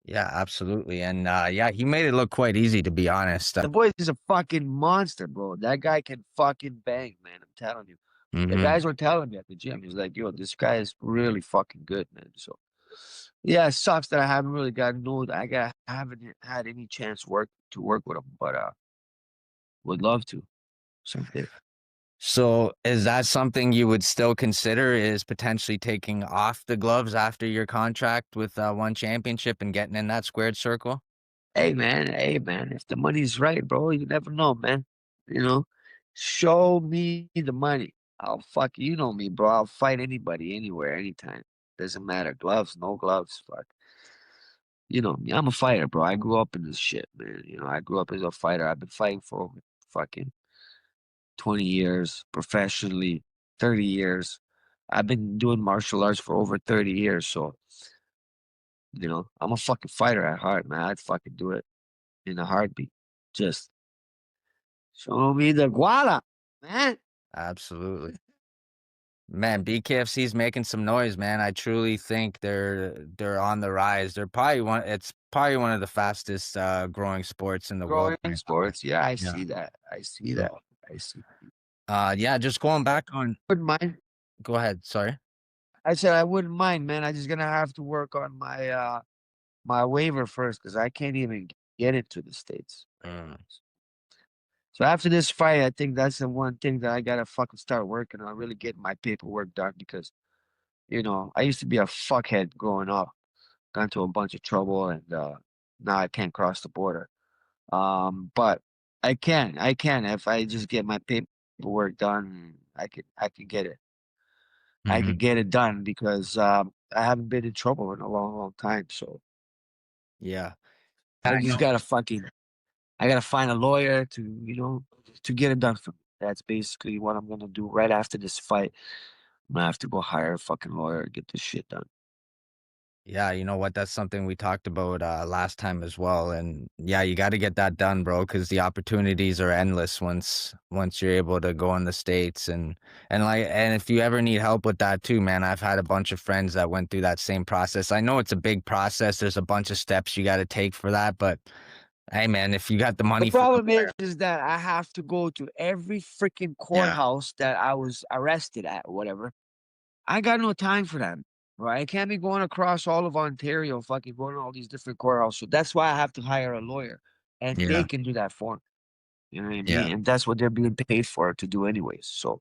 B: Yeah, absolutely. And yeah, he made it look quite easy to be honest.
A: The boy is a fucking monster, bro. That guy can fucking bang, man. I'm telling you. The
B: Mhm.
A: guys were telling me at the gym. He's like, yo, this guy is really fucking good, man. So yeah, it sucks that I haven't really gotten no I haven't had any chance to work with him, but would love to someday.
B: So is that something you would still consider is potentially taking off the gloves after your contract with one championship and getting in that squared circle?
A: Hey man, if the money's right, bro, you never know, man. You know, show me the money. I'll fuck you know me, bro. I'll fight anybody, anywhere, anytime. Doesn't matter. Gloves, no gloves, fuck. You know me, I'm a fighter, bro. I grew up in this shit, man. You know, I grew up as a fighter. I've been fighting for over fucking 20 years professionally, 30 years. I've been doing martial arts for over 30 years, so I'm a fucking fighter at heart, man. I'd fucking do it in a heartbeat. Just show me the guala, man.
B: Absolutely. Man, BKFC's making some noise, man. I truly think they're on the rise. It's probably one of the fastest growing sports in the world
A: Growing
B: right now.
A: sports, yeah, I
B: Yeah.
A: see that. I see that.
B: So
A: I see.
B: yeah, just going back on
A: Wouldn't mind.
B: go ahead, sorry.
A: I said I wouldn't mind, man. I just gonna have to work on my waiver first because I can't even get it to the States right now.
B: Mm,
A: So after this fight, I think that's the one thing that I gotta fucking start working on, really getting my paperwork done because, I used to be a fuckhead growing up, got into a bunch of trouble and now I can't cross the border. But I can if I just get my paperwork done, I could get it. I
B: mhm.
A: could get it done because I haven't been in trouble in a long, long time. So
B: Yeah.
A: I
B: I
A: just
B: know.
A: I gotta find a lawyer to get it done for me. That's basically what I'm gonna do right after this fight. I'm gonna have to go hire a fucking lawyer to get this shit done.
B: Yeah, you know what? That's something we talked about last time as well. And yeah, you got to get that done, bro, because the opportunities are endless once you're able to go in the States and if you ever need help with that too, man, I've had a bunch of friends that went through that same process. I know it's a big process. There's a bunch of steps you got to take for that, but hey, man, if you got the
A: The
B: money for the
A: problem
B: lawyer,
A: is that I have to go to every freaking
B: yeah,
A: courthouse that I was arrested at or whatever. I got no time for that, right? I can't be going across all of Ontario, fucking going to all these different courthouses. So that's why I have to hire a lawyer, and they
B: yeah,
A: can do that for me. You know what I
B: yeah.
A: mean? And that's what they're being paid for to do anyways. So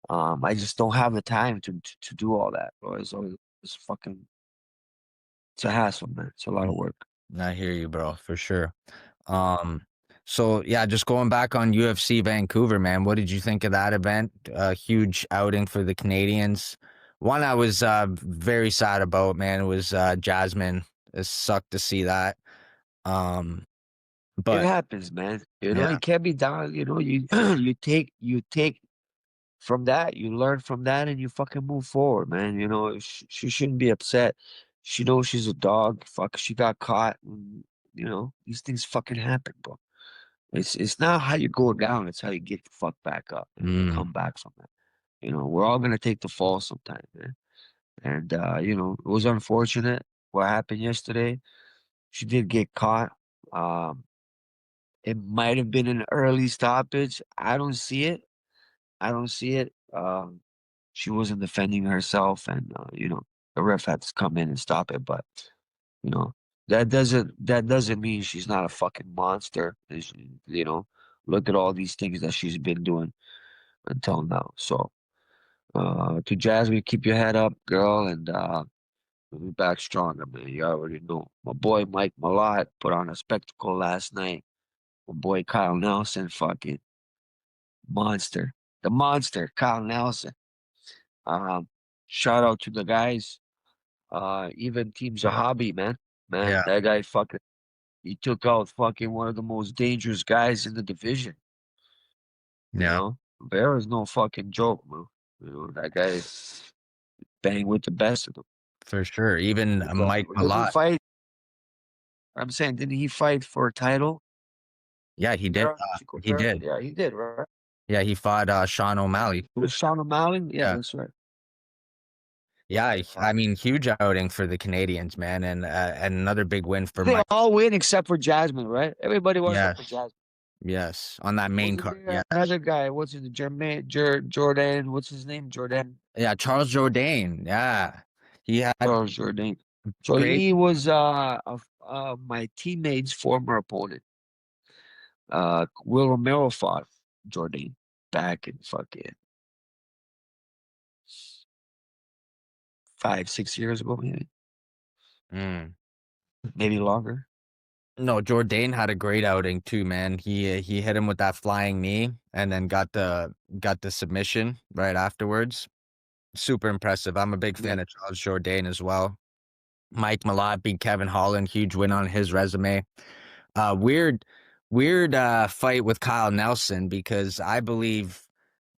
A: I just don't have the time to do all that. Bro. It's fucking it's a hassle, man. It's a lot
B: Mm,
A: of work.
B: I hear you, bro, for sure. Um, So yeah, just going back on UFC Vancouver, man. What did you think of that event? A huge outing for the Canadians. One I was very sad about, man, was Jasmine. It sucked to see that. Um,
A: It
B: but
A: happens, man. You know,
B: yeah,
A: you can't be down. You know, you you take from that, you learn from that, and you fucking move forward, man. You know, she shouldn't be upset. She knows she's a dog. Fuck, she got caught. And, you know, these things fucking happen, bro. It's not how you go down, it's how you get the fuck back up and
B: mm,
A: come back from it. You know, we're all gonna take the fall sometime, man. And you know, it was unfortunate what happened yesterday. She did get caught. Um, it might have been an early stoppage. I don't see it. I don't see it. She wasn't defending herself, and you know, the ref had to come in and stop it. But you know, that doesn't mean she's not a fucking monster. You know, look at all these things that she's been doing until now. So, to Jasmine, keep your head up, girl, and we'll be back stronger, man. You already know. My boy Mike Malott put on a spectacle last night. My boy Kyle Nelson, fucking monster. The monster, Kyle Nelson. Um, Shout out to the guys. Even Team Zahabi, man. Man,
B: yeah,
A: that guy fucking he took out fucking one of the most dangerous guys in the division. You
B: yeah,
A: know? Vera's no fucking joke, man. You know, that guy bang with the best of them.
B: for sure. Even Mike
A: Didn't he
B: Malott.
A: fight? I'm saying, didn't he fight for a title?
B: Yeah, he did.
A: Vera? Chico
B: He
A: Vera?
B: did.
A: Yeah, he did, right?
B: Yeah, he fought Sean O'Malley.
A: With Sean O'Malley? Yeah,
B: Yeah.
A: that's right.
B: Yeah, I mean, huge outing for the Canadians, man, and another big win for
A: They
B: Mike.
A: all win except for Jasmine, right? Everybody was up for
B: Yes,
A: Jasmine.
B: yes, on that main
A: Wasn't
B: card. Yeah,
A: there another guy? What's his Jermaine Jordan? What's his name? Jordan.
B: yeah, Charles Jourdain. Yeah, he had
A: Charles Jordan. So
B: great.
A: he was my teammate's former opponent. Will Romero fought Jordan back in fucking 5, 6 years ago,
B: Mm.
A: maybe longer.
B: No, Jourdain had a great outing too, man. He hit him with that flying knee and then got the submission right afterwards. Super impressive. I'm a big
A: Yeah.
B: fan of Charles Jourdain as well. Mike Malott beat Kevin Holland, huge win on his resume. Weird, weird fight with Kyle Nelson because I believe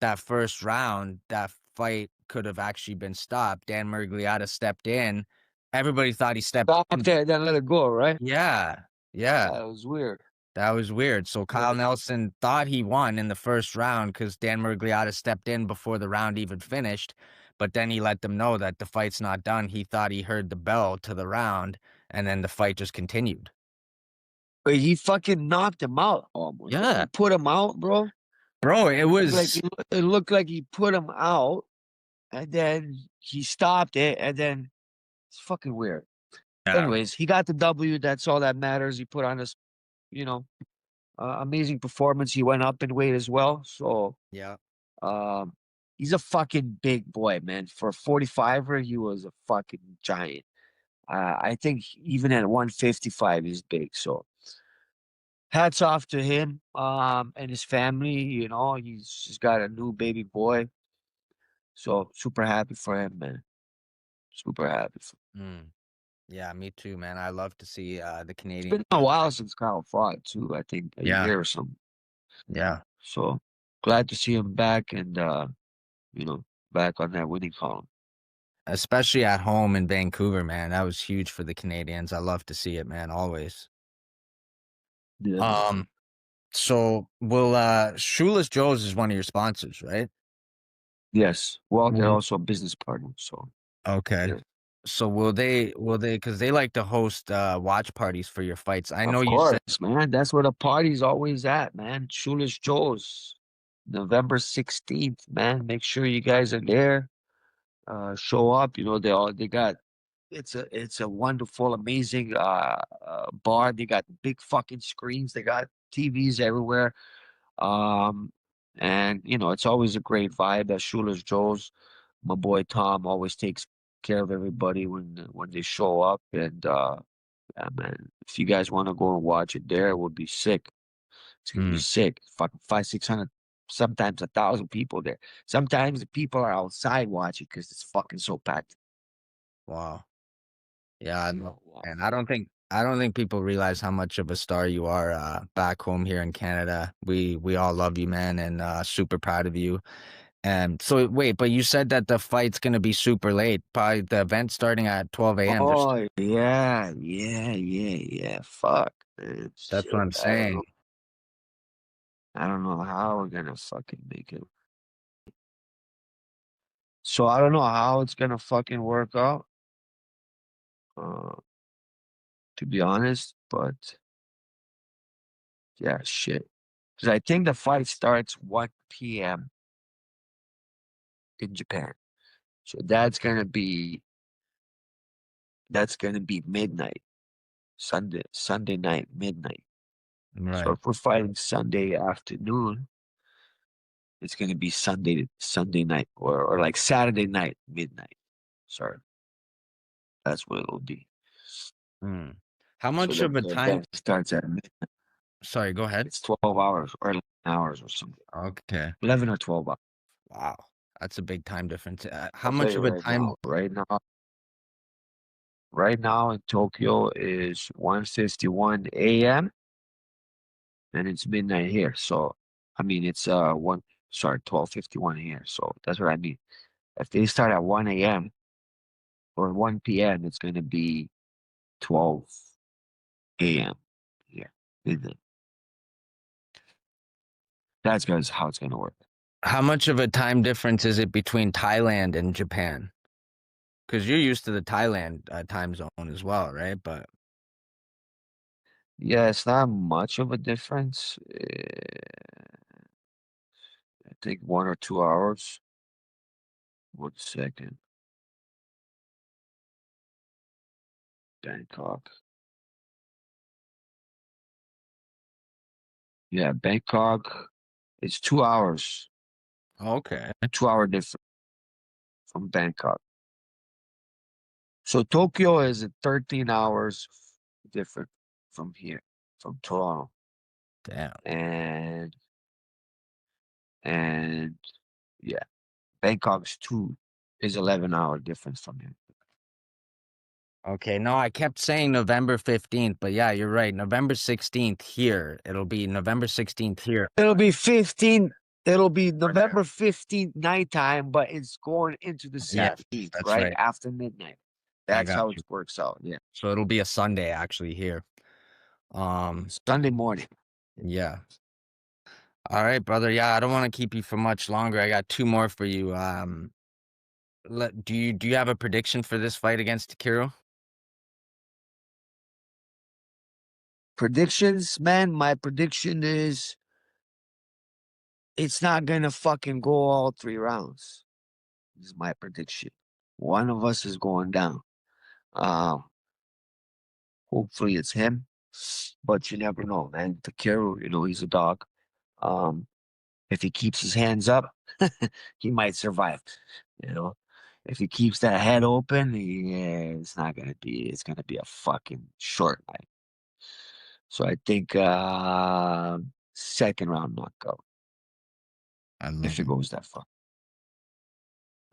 B: that first round, that fight could have actually been stopped. Dan Murgliata stepped in. Everybody thought he stepped
A: Stop
B: in.
A: there, then let it go, right?
B: Yeah, yeah,
A: That was weird.
B: that was weird. So
A: Yeah.
B: Kyle Nelson thought he won in the first round because Dan Murgliata stepped in before the round even finished. But then he let them know that the fight's not done. He thought he heard the bell to the round, and then the fight just continued.
A: But he fucking knocked him out almost. Didn't
B: Yeah,
A: he put him out, bro?
B: bro, it was
A: It looked like he put him out, and then he stopped it, and then it's fucking weird.
B: yeah,
A: Anyways, he got the W. That's all that matters. He put on this, you know, amazing performance. He went up in weight as well. So,
B: yeah.
A: um, he's a fucking big boy, man. For a 45er, he was a fucking giant. I think even at 155, he's big. So, hats off to him, and his family. You know, he's got a new baby boy. So, super happy for him, man. Super happy.
B: Mm. Yeah, me too, man. I love to see the
A: It's
B: Canadian.
A: been a while since Kyle fought, too. I think a
B: Yeah,
A: year or something.
B: yeah.
A: So glad to see him back and you know, back on that winning column.
B: Especially at home in Vancouver, man. That was huge for the Canadians. I love to see it, man, always.
A: Yeah, man.
B: Um, so will Shoeless Joe's is one of your sponsors, right?
A: Yes. Well, they're
B: Will
A: also a business partner. So
B: Okay.
A: yeah.
B: So will they because they like to host watch parties for your fights. I know
A: Of
B: you said
A: course, man. That's where the party's always at, man. Shoeless Joe's. November 16th, man. Make sure you guys are there. Show up. You know, they got it's a wonderful, amazing bar. They got big fucking screens. They got TVs everywhere. Um, and you know, it's always a great vibe at Schuler's Joe's. My boy Tom always takes care of everybody when they show up. And yeah, man, if you guys want to go and watch it there, it would be sick. It's gonna be sick. Fucking 500, 600, sometimes 1,000 people there. Sometimes the people are outside watching because it's fucking so packed.
B: Wow. Yeah,
A: Oh, wow.
B: and I don't think people realize how much of a star you are back home here in Canada. We all love you, man, and super proud of you. And so wait, but you said that the fight's gonna be super late. Probably the event starting at 12 a.m. Just
A: Oh yeah. Fuck, man.
B: that's what
A: Shit.
B: I'm
A: I don't
B: saying.
A: know. I don't know how we're gonna fucking make it. So I don't know how it's gonna fucking work out. Uh, to be honest, but yeah, shit. Because I think the fight starts 1 p.m. in Japan. So that's gonna be midnight. Sunday night, midnight. So
B: Right.
A: if we're fighting Sunday afternoon, it's gonna be Sunday night or like Saturday night, midnight. Sorry. That's what it'll be.
B: Mm. How
A: So
B: much
A: the,
B: of a
A: the
B: time
A: event starts at midnight.
B: sorry, go ahead.
A: It's 12 hours or 11 hours or something.
B: Okay.
A: 11 or 12 hours.
B: Wow. That's a big time difference. How
A: I'll tell
B: much
A: you
B: of a
A: right
B: time
A: now. Right now in Tokyo is 1:51 a.m. and it's midnight here. So I mean it's 12:51 here. So that's what I mean. If they start at 1 a.m. or 1 p.m., it's gonna be 12 a.m. here. Midnight. That's how it's gonna work.
B: how much of a time difference is it between Thailand and Japan? Because you're used to the Thailand time zone as well, right? But
A: Yeah, it's not much of a difference. I think 1 or 2 hours. 1 second. Bangkok. Yeah, Bangkok. It's 2 hours.
B: okay.
A: 2 hour difference from Bangkok. So Tokyo is at 13 hours different from here, from Toronto.
B: Damn.
A: And and yeah, Bangkok's two is 11-hour difference from here.
B: Okay. No, I kept saying November 15th, but yeah, you're right. November 16th here. It'll be November 16th here.
A: It'll be 15. It'll be November 15th nighttime, but it's going into the
B: Yeah,
A: 16th,
B: that's
A: right
B: right.
A: after midnight.
B: I
A: That's
B: got
A: how
B: you.
A: it works out. Yeah,
B: So it'll be a Sunday actually here.
A: Sunday morning.
B: Yeah. All right, brother. Yeah, I don't want to keep you for much longer. I got two more for you. Do you have a prediction for this fight against Takeru?
A: Predictions, man. My prediction is it's not gonna fucking go all 3 rounds. This is my prediction. One of us is going down. Um, hopefully it's him, but you never know, man. Takeru, he's a dog. Um, if he keeps his hands up, he might survive. You know, if he keeps that head open, yeah, it's not gonna be. It's gonna be a fucking short night. So I think second round knockout
B: I
A: if
B: love
A: it
B: it.
A: goes that far.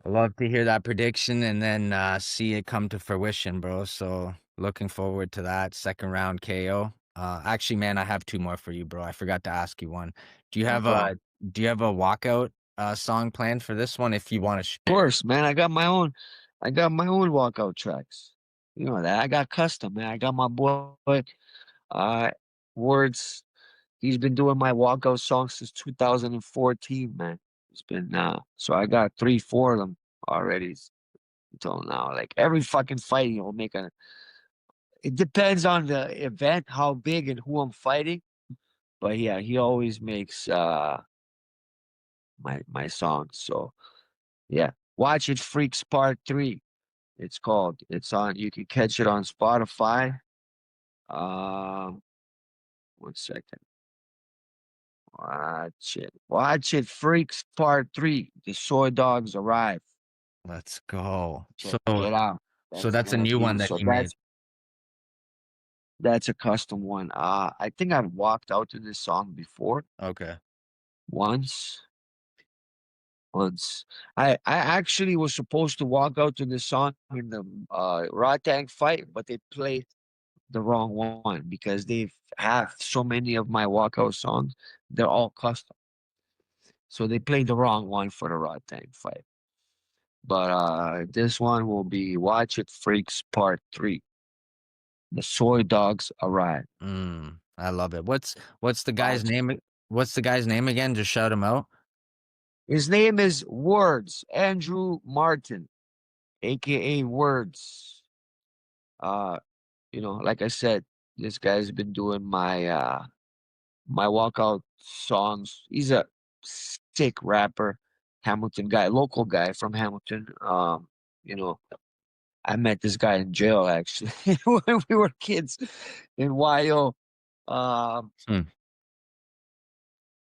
B: I love to hear that prediction and then see it come to fruition, bro. So looking forward to that second round KO. Actually, man, I have two more for you, bro. I forgot to ask you one. Do you have
A: Bro,
B: a do you have a walkout song planned for this one if you want to
A: of course, man. I got my own. I got my own walkout tracks. You know that I got custom, man. I got my boy. Uh, Words. He's been doing my walkout songs since 2014, man. It's been so I got 3, 4 of them already until now. Like every fucking fight, he'll make a. It depends on the event, how big and who I'm fighting. But yeah, he always makes my songs. So yeah, watch it, Freaks Part 3. It's called. It's on. You can catch it on Spotify. Um, 1 second. Watch it. Watch it, Freaks Part 3. The Soy Dogs Arrive.
B: let's go.
A: Check
B: So
A: it out.
B: so
A: That's
B: that's a
A: gonna
B: new
A: be
B: one that
A: so
B: you made.
A: That's a custom one. I think I've walked out to this song before
B: Okay.
A: once. Once I actually was supposed to walk out to this song in the Raw Tank fight, but they played the wrong one because they have so many of my walkout songs. They're all custom, so they played the wrong one for the Raw Tank fight. But this one will be Watch It Freaks Part 3. The Soy Dogs Arrive.
B: I love it. What's the guy's
A: Watch
B: name?
A: it.
B: What's the guy's name again? Just shout him out.
A: His name is Words, Andrew Martin, aka Words. Uh, like I said, this guy's been doing my walkout songs. He's a sick rapper, Hamilton guy, local guy from Hamilton. You know, I met this guy in jail actually when we were kids in YO. Um,
B: Hmm.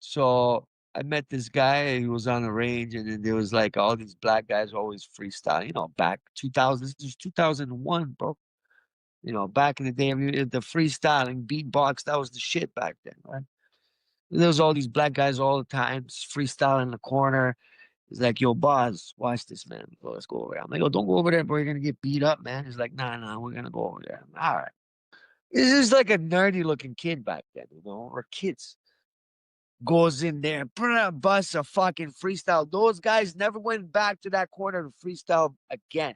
A: so I met this guy. He was on the range, and then there was like all these black guys always freestyle. Back 2000, this is 2001, bro. Back in the day, I mean, the freestyling beatbox, that was the shit back then, right? There was all these black guys all the time freestyling in the corner. He's like, yo, boss, watch this, man. Let's go over there. I'm like, oh, don't go over there, bro. You're gonna get beat up, man. He's like, nah, we're gonna go over there. All right. This is like a nerdy looking kid back then, or kids. Goes in there, busts a fucking freestyle. Those guys never went back to that corner to freestyle again.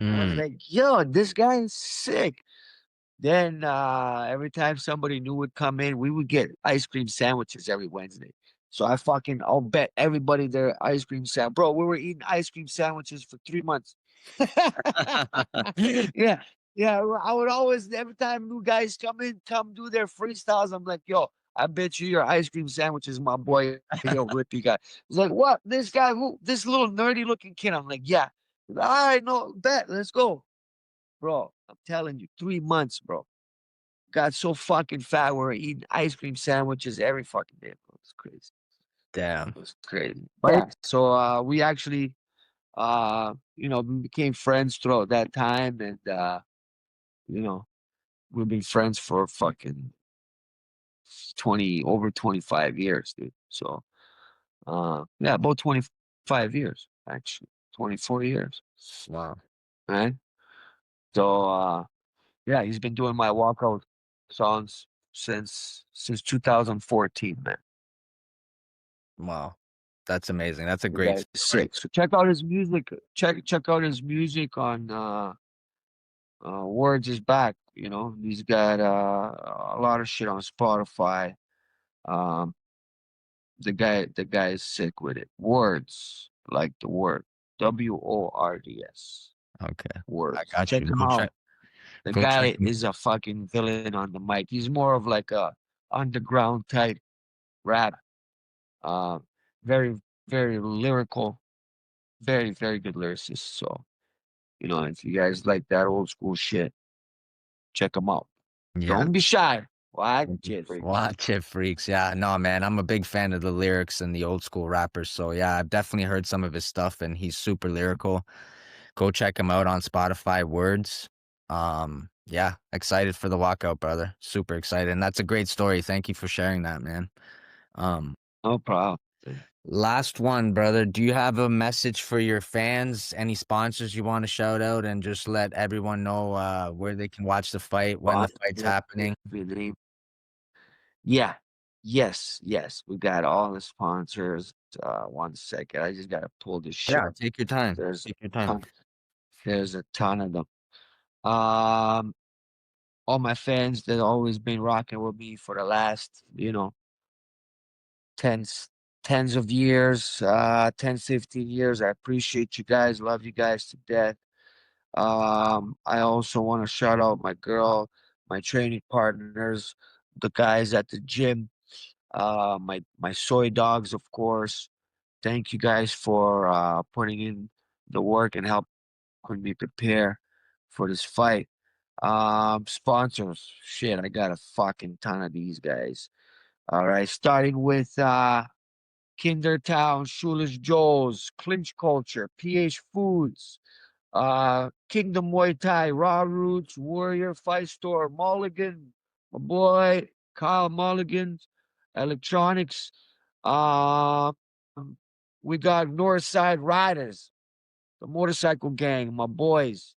A: I was
B: Mm.
A: like, yo, this guy is sick. Then every time somebody new would come in, we would get ice cream sandwiches every Wednesday. So I'll bet everybody their ice cream sandwich. Bro, we were eating ice cream sandwiches for 3 months. Yeah. Yeah. I would always, every time new guys come do their freestyles, I'm like, yo, I bet you your ice cream sandwiches, my boy, yo, Rippy guy. He's like, what? This guy, this little nerdy looking kid. I'm like, yeah. All right, no, bet. Let's go. Bro, I'm telling you, 3 months, bro. Got so fucking fat. We were eating ice cream sandwiches every fucking day, bro. It's crazy.
B: Damn.
A: It was crazy. But yeah, so we actually became friends throughout that time, and you know, we've been friends for fucking 25 years, dude. So yeah, about 25 years, actually. 24 years.
B: Wow.
A: Right? So yeah, he's been doing my walkout songs since 2014, man.
B: Wow. That's amazing. That's a
A: The
B: great
A: guy's
B: story.
A: sick. So check out his music. Check out his music on Words is Back. He's got a lot of shit on Spotify. Um, the guy is sick with it. Words, like the word, WORDS.
B: Okay. I
A: Words.
B: got
A: Check
B: you.
A: him out. The
B: Go check
A: guy
B: him.
A: is a fucking villain on the mic. He's more of like a underground type rap. Uh, very very lyrical. Very very good lyricist. So if you guys like that old school shit, check him out.
B: Yeah.
A: Don't be shy. Watch it, freaks.
B: Watch it, freaks. Yeah, no, man, I'm a big fan of the lyrics and the old school rappers. So yeah, I've definitely heard some of his stuff, and he's super lyrical. Go check him out on Spotify. Words. Yeah, excited for the walkout, brother. Super excited, and that's a great story. Thank you for sharing that, man. Um,
A: No problem.
B: Last one, brother. Do you have a message for your fans? Any sponsors you want to shout out, and just let everyone know where they can watch the fight, when the fight's happening?
A: Yeah. Yes. We got all the sponsors. 1 second. I just gotta pull this shit.
B: Yeah, take your time.
A: There's a
B: Take your time.
A: ton. There's a ton of them. Um, all my fans that always been rocking with me for the last, tens tens of years, 10, 15 years. I appreciate you guys. Love you guys to death. I also want to shout out my girl, my training partners, the guys at the gym, my soy dogs, of course. Thank you guys for putting in the work and helping me prepare for this fight. Sponsors, shit, I got a fucking ton of these guys. All right, starting with Kindertown, Shoeless Joe's, Clinch Culture, PH Foods, Kingdom Muay Thai, Raw Roots, Warrior, Fight Store, Mulligan, my boy, Kyle Mulligan, Electronics. Uh, we got Northside Riders, the motorcycle gang, my boys.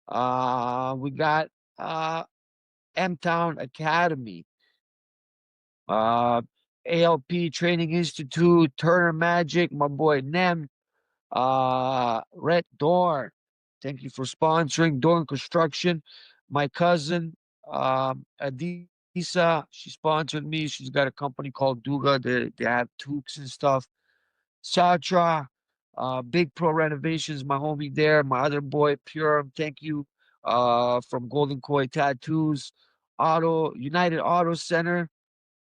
A: We got M Town Academy, uh, ALP Training Institute, Turner Magic, my boy Nem, Red Door. Thank you for sponsoring Dorn Construction. My cousin, Adisa, she sponsored me. She's got a company called Duga. They have toques and stuff. Satra, Big Pro Renovations, my homie there. My other boy, Pure, thank you. From Golden Koi Tattoos, United Auto Center,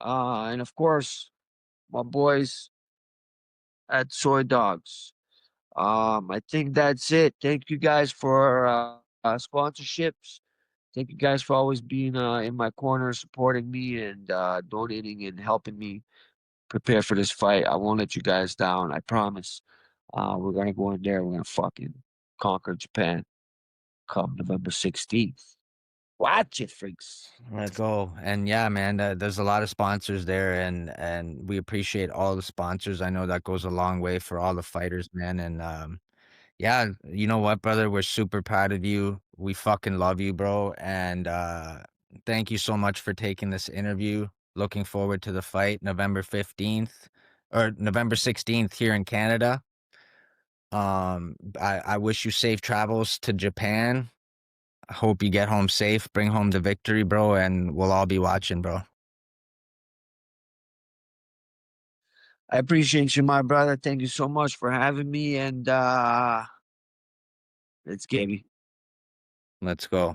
A: and of course, my boys at Soy Dogs. I think that's it. Thank you guys for sponsorships. Thank you guys for always being in my corner, supporting me and donating and helping me prepare for this fight. I won't let you guys down. I promise. We're gonna go in there. We're gonna fucking conquer Japan come November 16th. Watch it, freaks.
B: Let's go. And yeah, man, there's a lot of sponsors there, and we appreciate all the sponsors. I know that goes a long way for all the fighters, man. And yeah, you know what, brother? We're super proud of you. We fucking love you, bro. And thank you so much for taking this interview. Looking forward to the fight November 15th or November 16th here in Canada. I wish you safe travels to Japan. I hope you get home safe, bring home the victory, bro, and we'll all be watching, bro.
A: I appreciate you, my brother. Thank you so much for having me. And let's get it.
B: Let's go.